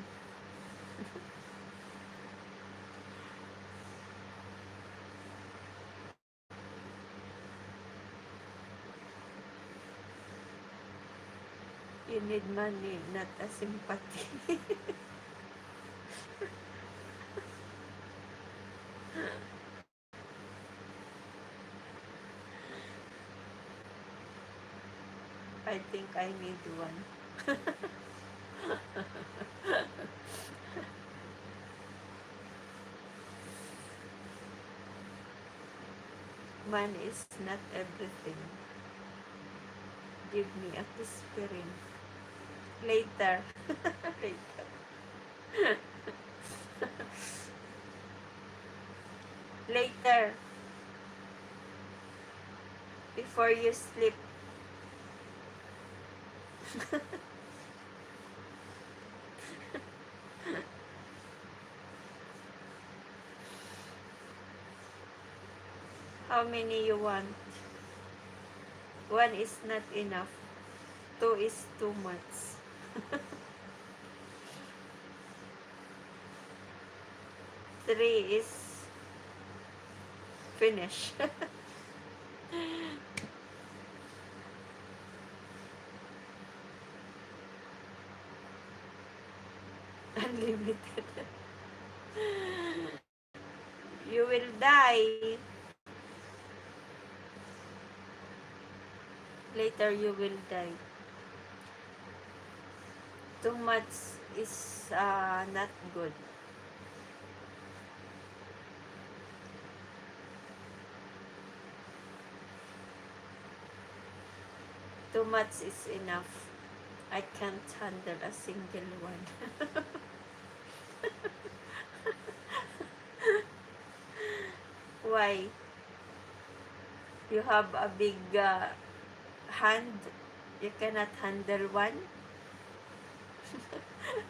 Speaker 2: You need money, not a sympathy. I think I need one. Money is not everything. Give me a aspirin. Later. Later. Later. Before you sleep. How many you want? One is not enough. Two is too much. Three is finish. Unlimited. You will die. Later you will die. Too much is not good. Too much is enough. I can't handle a single one. Why? You have a big hand. You cannot handle one.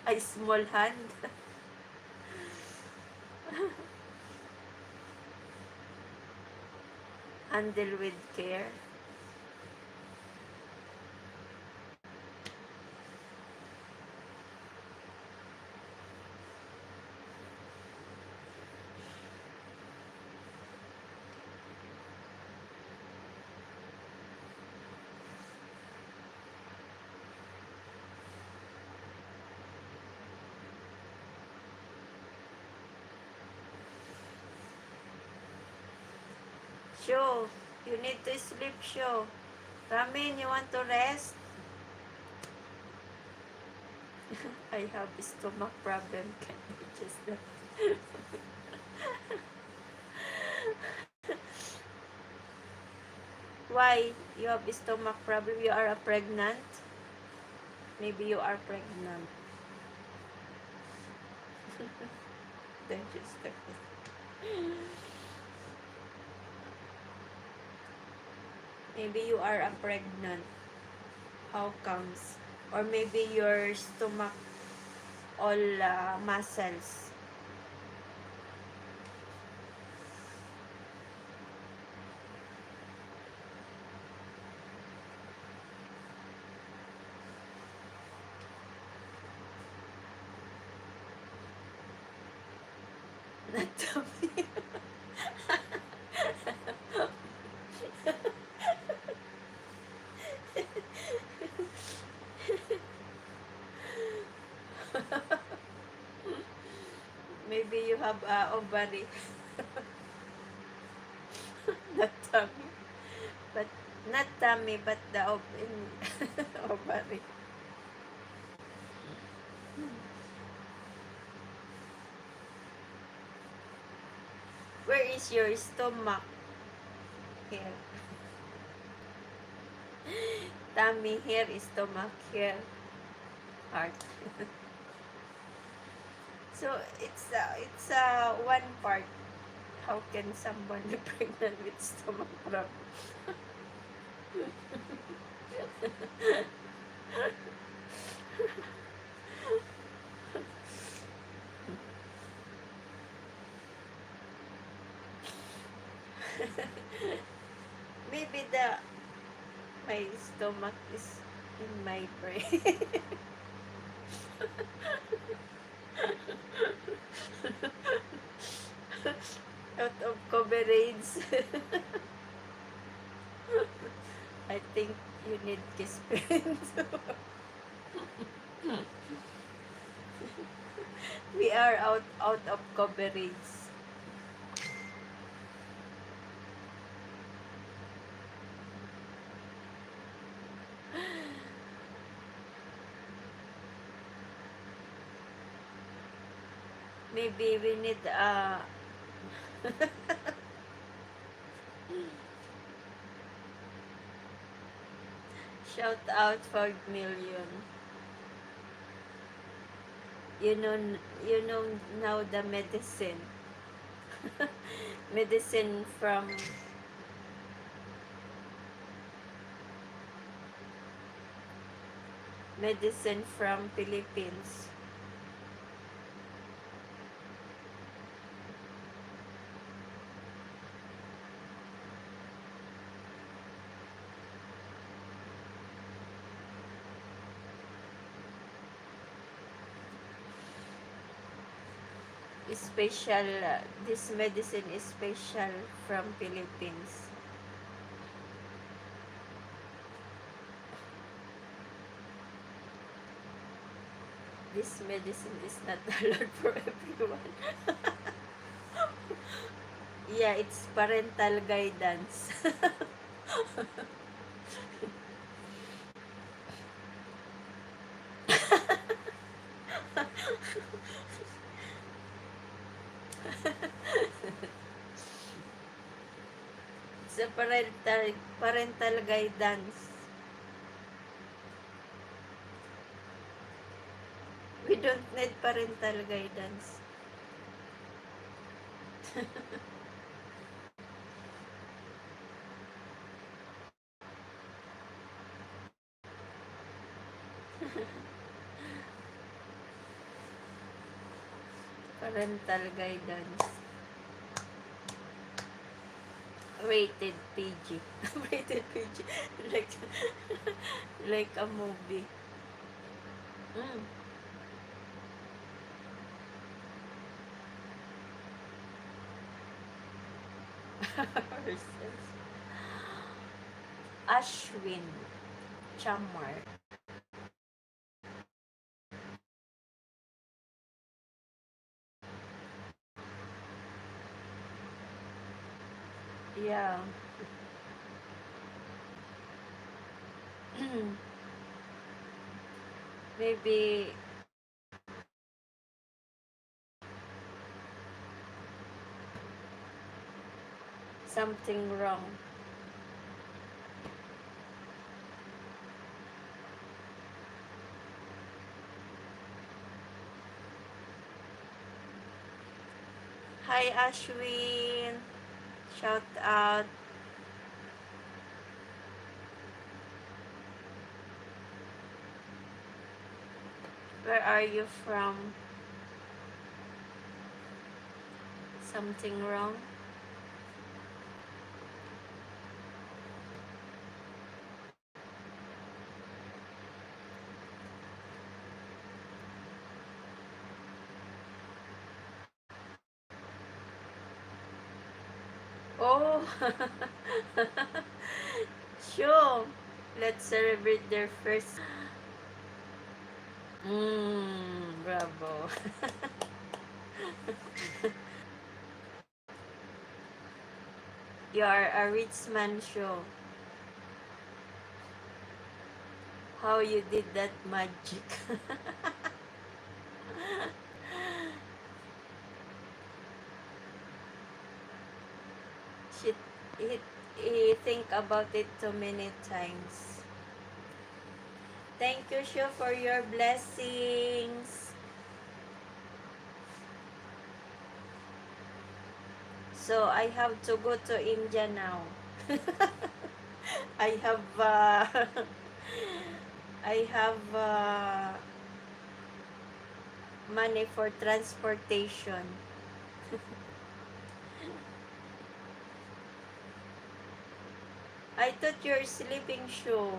Speaker 2: A small hand. Handle with care. Show, you need to sleep, Show. Ramin, you want to rest? I have a stomach problem. Can you just... Why? You have a stomach problem? You are pregnant? Maybe you are pregnant. Don't you stop it. Maybe you are pregnant. How comes? Or maybe your stomach all muscles. Not tummy. Maybe you have ovary. Not tummy. But not tummy, but the ovary. Where is your stomach? Here. Tummy here, stomach here, heart. So it's one part. How can someone be pregnant with stomach problem? Maybe my stomach is in my brain. Out of coverage. I think you need kiss pen too. out of coverage. Maybe we need shout out 5 million. You know you know now the medicine. Medicine from Philippines. Special this medicine is special from Philippines. This medicine is not allowed for everyone. Yeah, it's parental guidance. It's a parental guidance. We don't need parental guidance. Parental guidance. Rated PG. Rated PG. Like, like a movie. Mm. Ashwin Chamar. Yeah. Maybe something wrong. Hi Ashwin. Shout out. Where are you from? Something wrong? Oh. Sure. Let's celebrate their first. Bravo. You are a rich man show. How you did that magic. She, he think about it too many times. Thank you, Shu, for your blessings. So, I have to go to India now. I have I have money for transportation. I thought you're sleeping, Shu.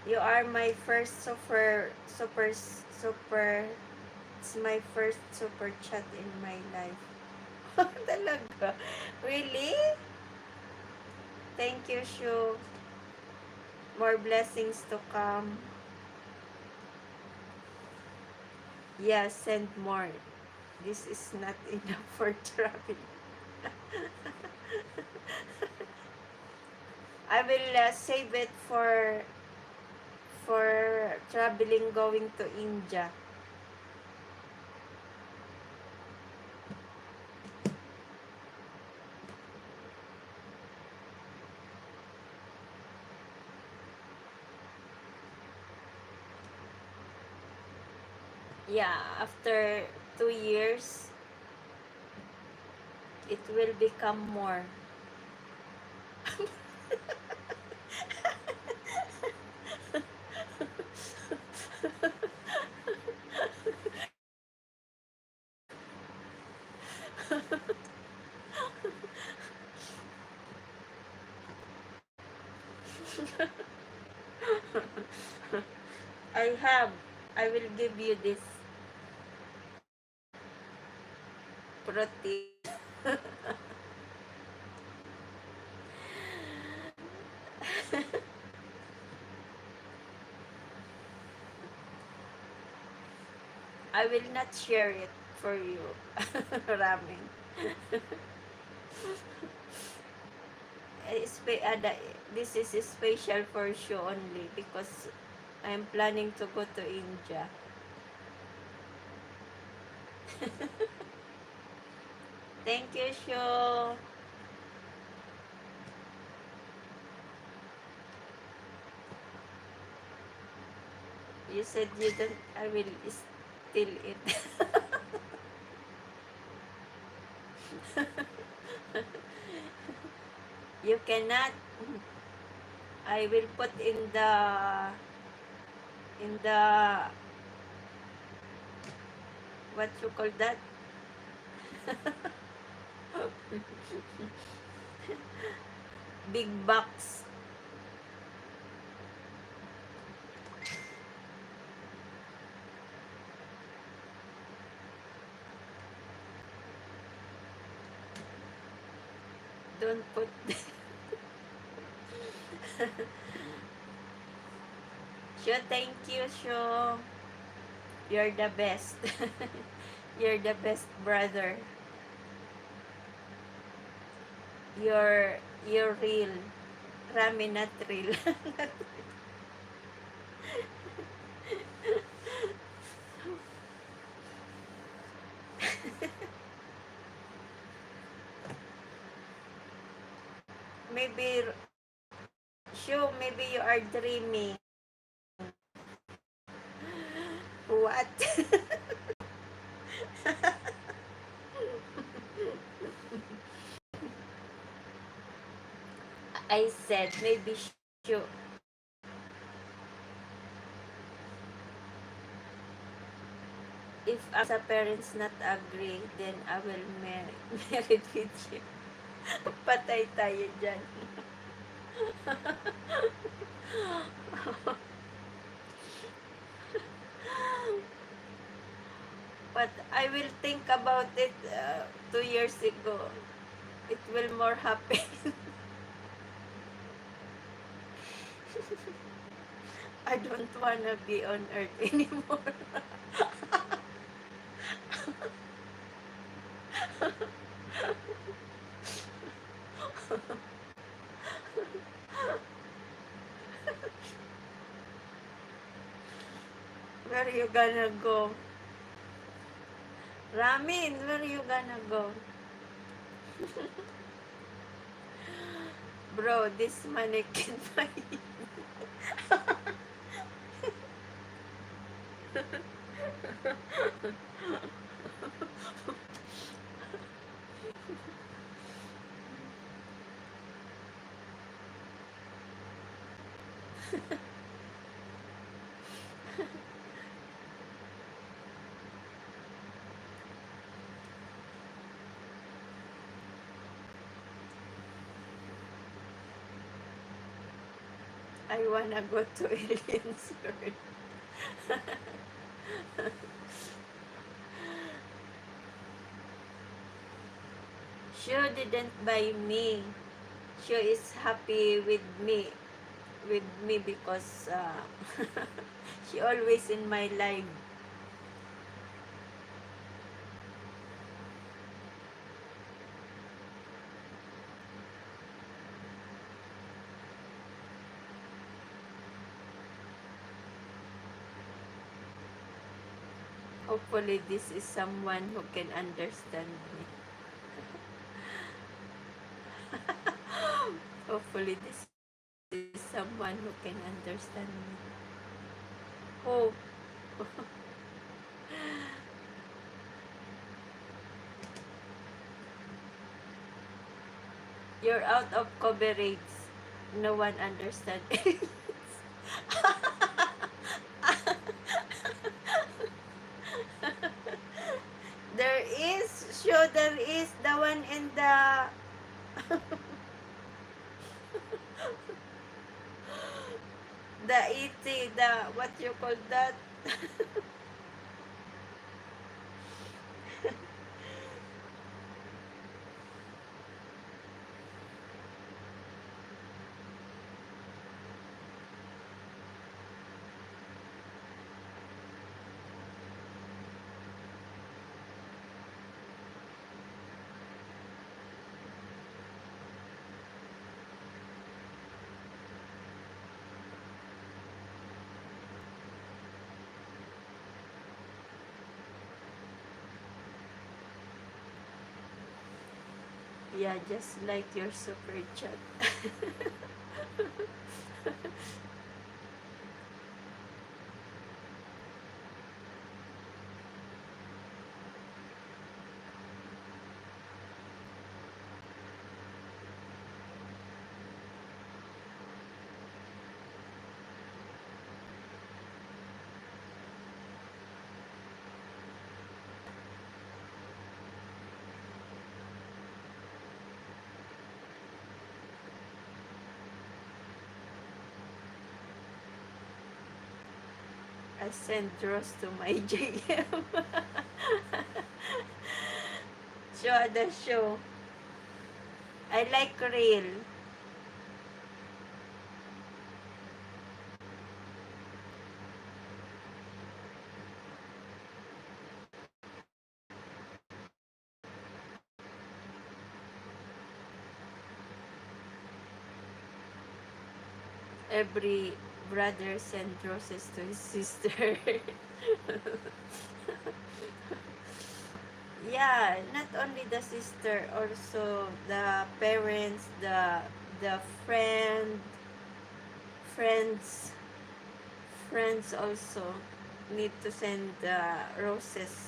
Speaker 2: You are my first super. It's my first super chat in my life. Talaga? Really? Thank you, Shu. More blessings to come. Yeah, send more. This is not enough for travel. I will save it for traveling going to India. Yeah, after 2 years, it will become more. I have. I will give you this protein. I will not share it for you, Ramen. This is special for you only because I'm planning to go to India. Thank you, Sho. You said you don't. I will steal it. You cannot. I will put in the what you call that? Big box. Don't put. Sho, thank you, Sho. You're the best. You're the best brother. You're you're real. Rami, not real. Maybe, Sho, maybe you are dreaming. What? I said maybe Sho. If our parents not agree, then I will marry with you. Patay tayo dyan. But I will think about it 2 years ago. It will more happen. I don't wanna be on earth anymore. Where you gonna go? Ramin, where you gonna go? Bro, this money can buy. I wanna go to aliens world. She didn't buy me. She is happy with me because she always in my life. Hopefully, this is someone who can understand me. Hopefully, this is someone who can understand me. Hope. You're out of coverage. No one understands. There is, sure there is the one in the the ET, the what you call that? Yeah, just like your super chat. I send Ross to my JM. Show the show. I like real. Every brother send roses to his sister. Yeah, not only the sister, also the parents, the friends, friends also need to send roses.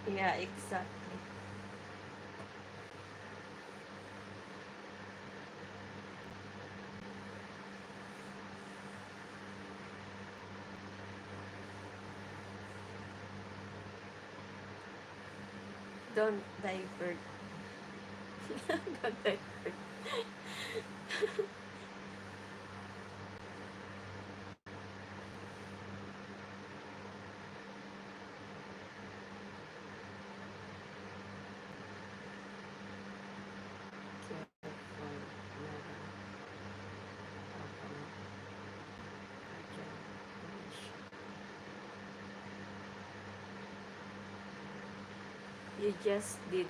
Speaker 2: Yeah, exactly. Don't divert. Don't divert. Careful. You just did.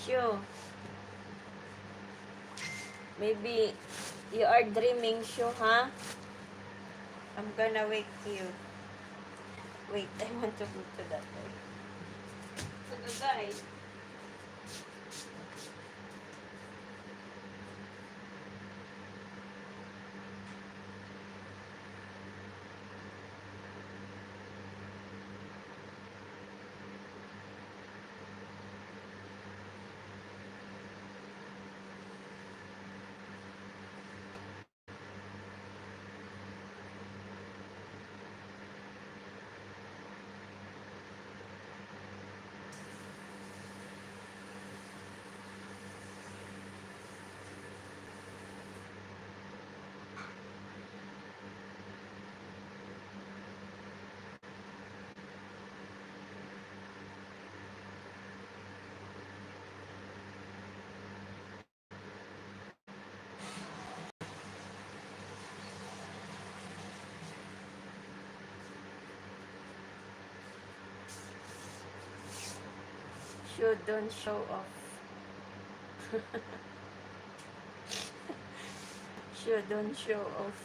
Speaker 2: Sure. Maybe you are dreaming, Shu, huh? I'm gonna wake you. Wait, I want to go to that way. To the guy. Don't show off. Don't show off.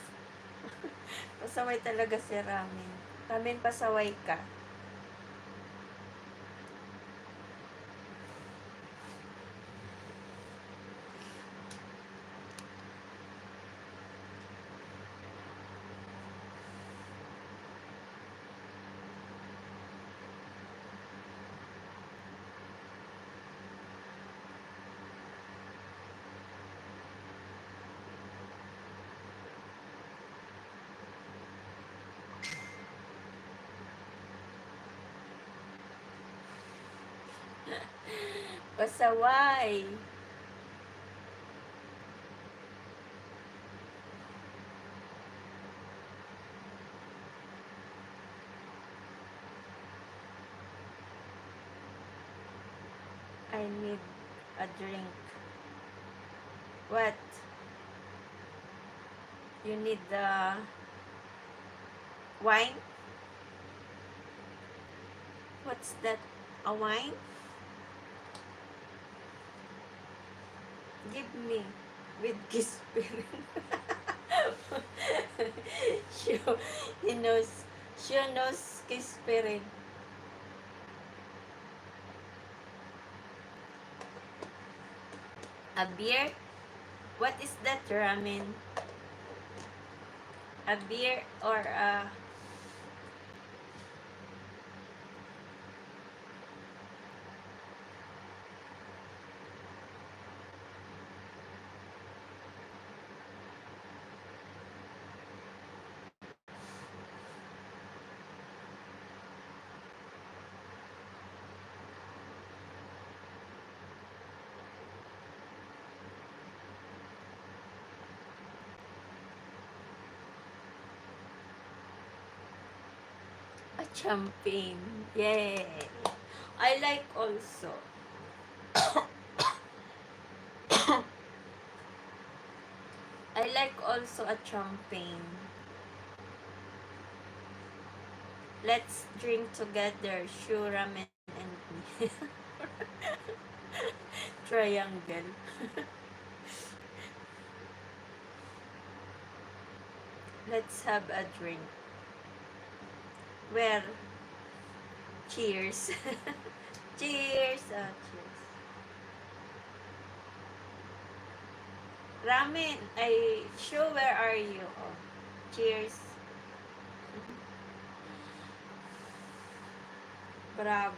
Speaker 2: Pasaway talaga si Ramin. Ramin, pasaway ka. Pasaway. I need a drink. What? You need the wine? What's that? A wine? Give me with kiss spirit. He knows. She knows kiss spirit. A beer? What is that, Ramin? A beer or a... A champagne. Yay! I like also. I like also a champagne. Let's drink together, Shu, Ramen, and me. Triangle. Let's have a drink. Where? Cheers. Cheers. Cheers. Ramen, Shu, where are you? Oh, cheers. Bravo.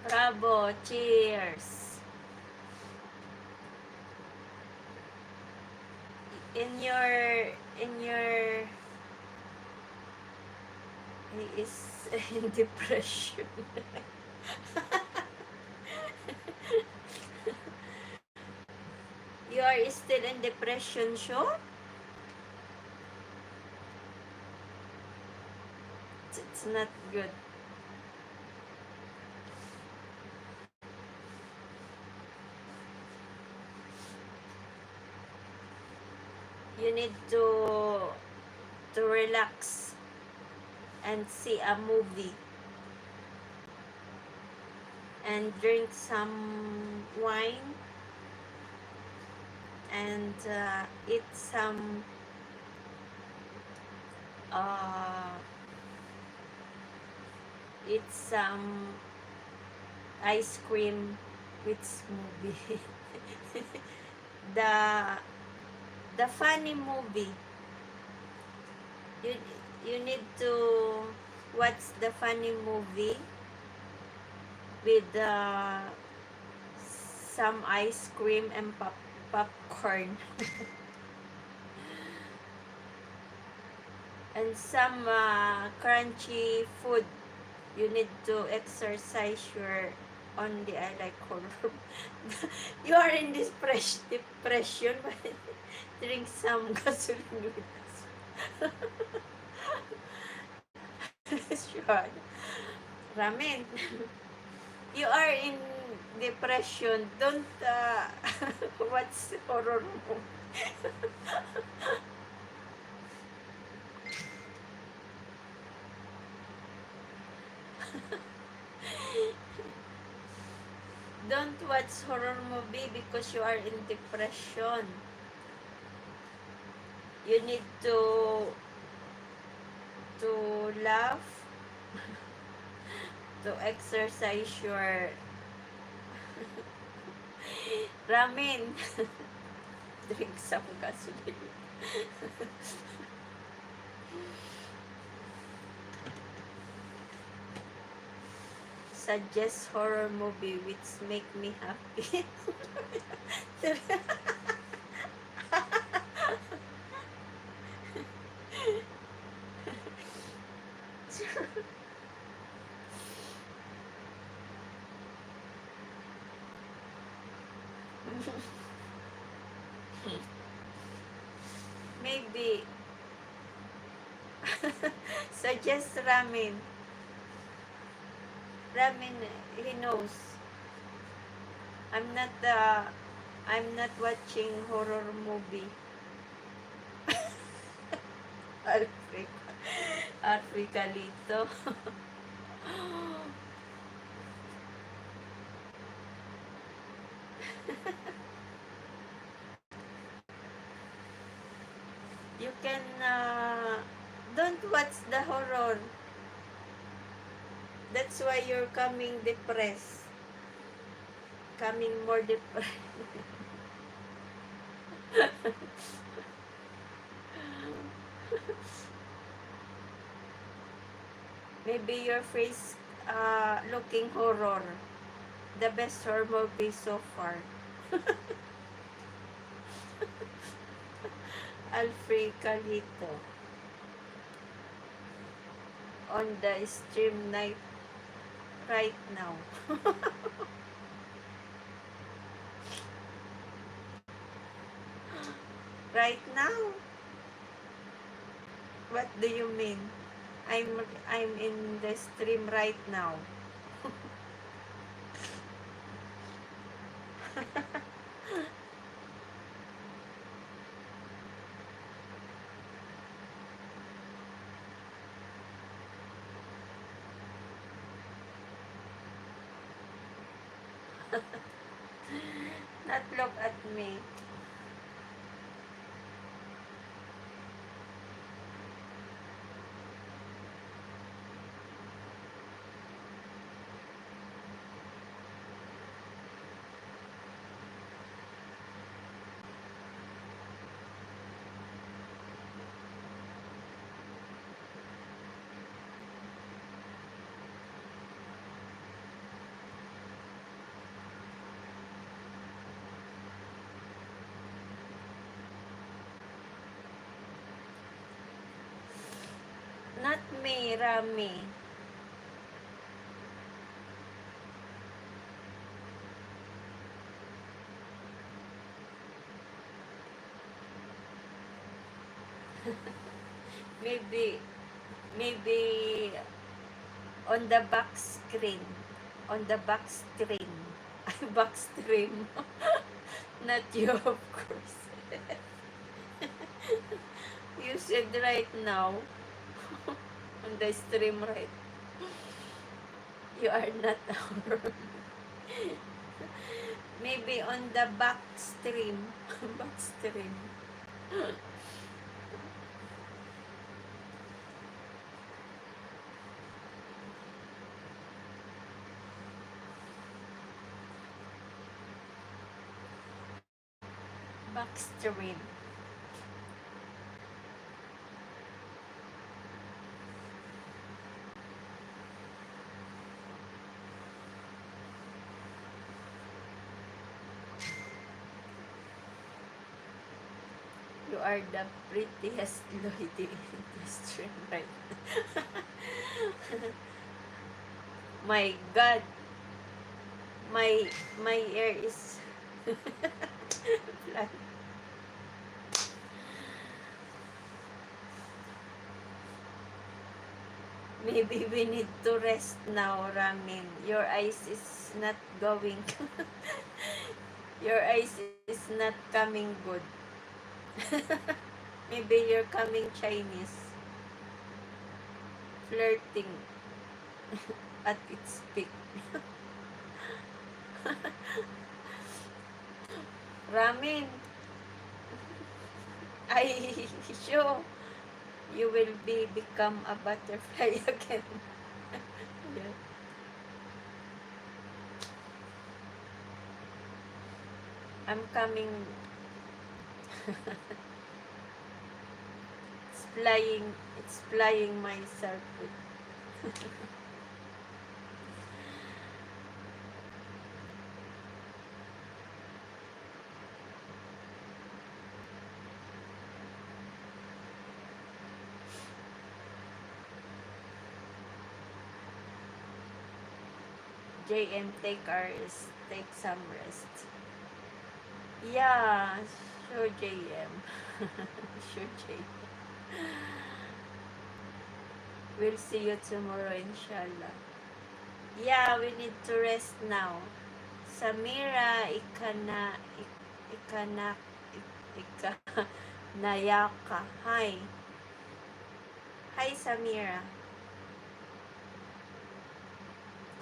Speaker 2: Bravo. Cheers. In your he is in depression. You are still in depression, Shu? It's not good. You need to relax and see a movie and drink some wine and eat some ice cream with smoothie. the funny movie. You need to watch the funny movie with some ice cream and popcorn. And some crunchy food. You need to exercise your only. I like horror. You are in this depression, but drink some gasoline with us. Sure. Ramen. You are in depression, don't watch horror movie. Don't watch horror movie because you are in depression. You need to laugh, to exercise your ramen. Drink some gasoline. Suggest horror movie which make me happy. Maybe suggest ramen. Ramen, he knows. I'm not watching horror movie. Africa. Africa Lito. You can don't watch the horror. That's why you're coming depressed. Coming more depressed. Maybe your face looking horror. The best horror movie so far. Alfred Calito. On the stream night right now. Right now? What do you mean? I'm in the stream right now. Not look at me. Not me, Rami. Maybe on the back screen. On the back stream. Back stream. Not you, of course. You said right now. On the stream, right? You are not our. Maybe on the back stream. Back stream. Back stream. You are the prettiest lady in the stream right now. My God. My ear is flat. Maybe we need to rest now, Ramin. Your eyes is not going. Your eyes is not coming good. Maybe you're coming Chinese. Flirting at its peak. Ramin, I sure you will become a butterfly again. Yeah. I'm coming. It's flying myself with. JM, take some rest. Yeah, sure, JM. Sure, JM. We'll see you tomorrow, inshallah. Yeah, we need to rest now. Samira, ikana, ika, nayaka. Hi. Hi, Samira.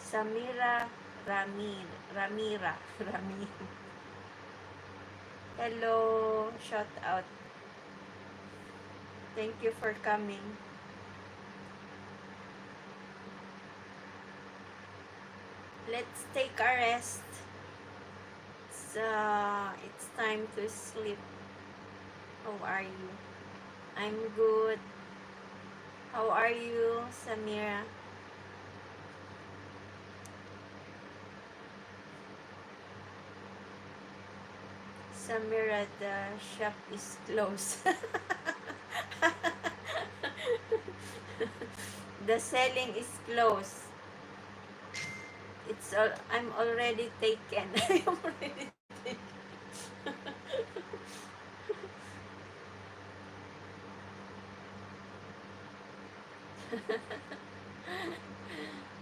Speaker 2: Samira Ramira. Ramir. Hello, shout out. Thank you for coming. Let's take a rest. It's time to sleep. How are you? I'm good. How are you, Samira? Samira, the shop is closed. The selling is closed. I'm already taken. I'm already taken.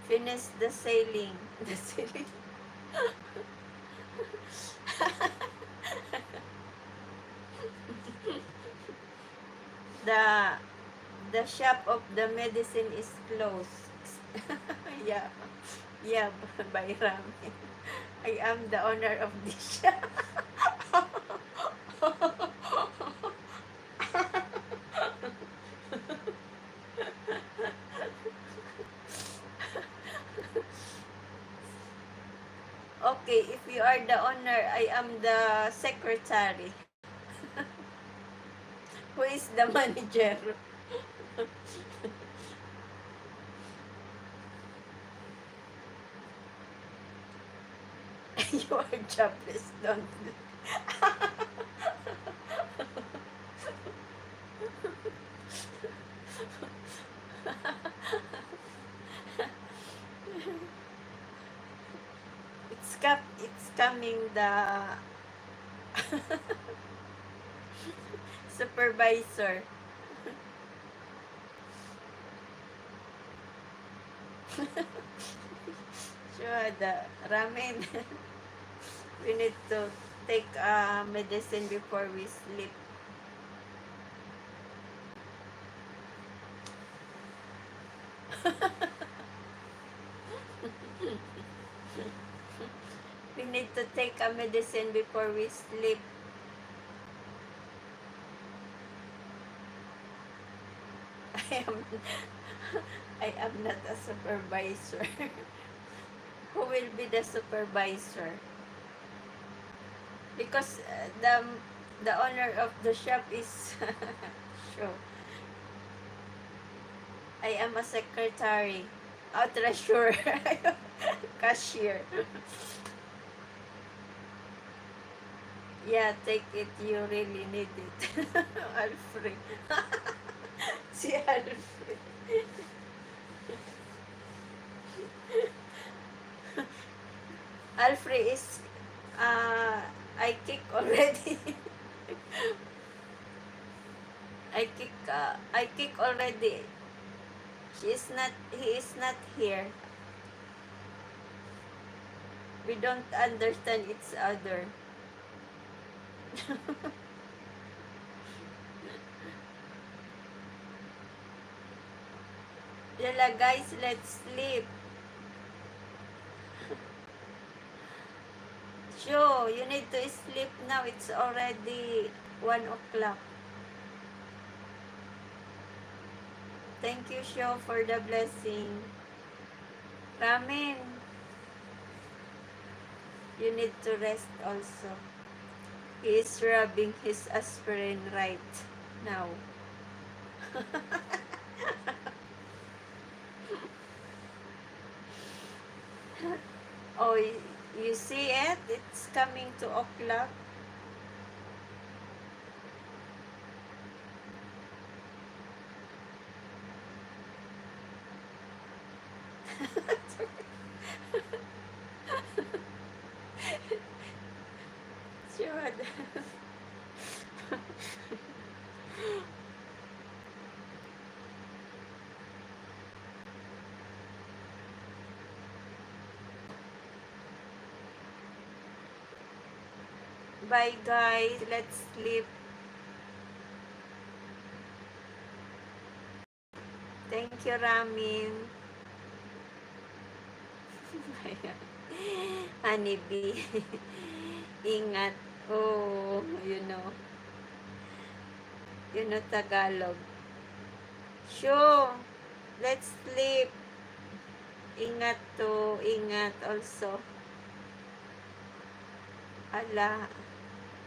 Speaker 2: Finish the sailing. The sailing. the the shop of the medicine is closed. Yeah. Yeah, by Rami. I am the owner of this shop. Okay, if you are the owner, I am the secretary. Who is the manager? You are jobless, don't you? It's coming the supervisor. Sure, the ramen. We need to take medicine before we sleep. We need to take a medicine before we sleep. I am I am not a supervisor. Who will be the supervisor? Because the owner of the shop is sure. I am a secretary. Oh, treasurer. Cashier. Yeah, take it. You really need it. Alfred. Si Alfred. Alfred is I kick already. I kick already. He is not here. We don't understand each other. Yala guys, let's sleep. Sure, you need to sleep now. It's already 1 o'clock. Thank you, Sho, for the blessing. Ramin, you need to rest also. He is rubbing his aspirin right now. Oh, you see it? It's coming to o'clock. Sure. Bye guys. Let's sleep. Thank you, Ramin. Honeybee. Ingat. Oh, you know. You know Tagalog. Sure. Let's sleep. Ingat to. Ingat also. Allah.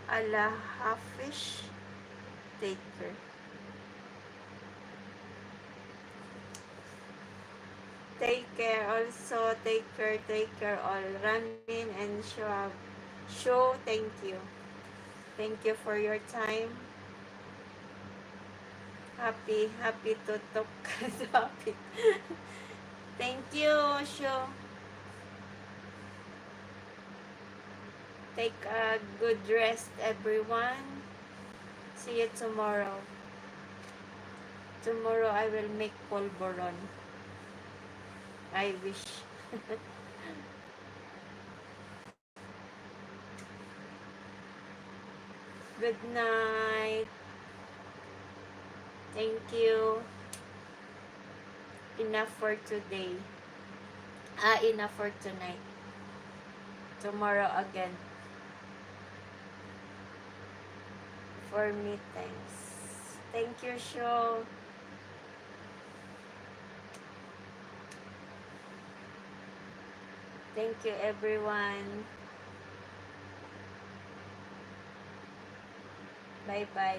Speaker 2: Allah Hafish. Take care. Take care also. Take care all. Ramin and Shwab. Show, thank you. Thank you for your time. Happy to talk. Happy. Thank you, Sho. Take a good rest, everyone. See you tomorrow. Tomorrow I will make polvoron. I wish. Good night. Thank you. Enough for today. Enough for tonight. Tomorrow again. For me, thanks. Thank you, Sho. Thank you, everyone. Bye-bye.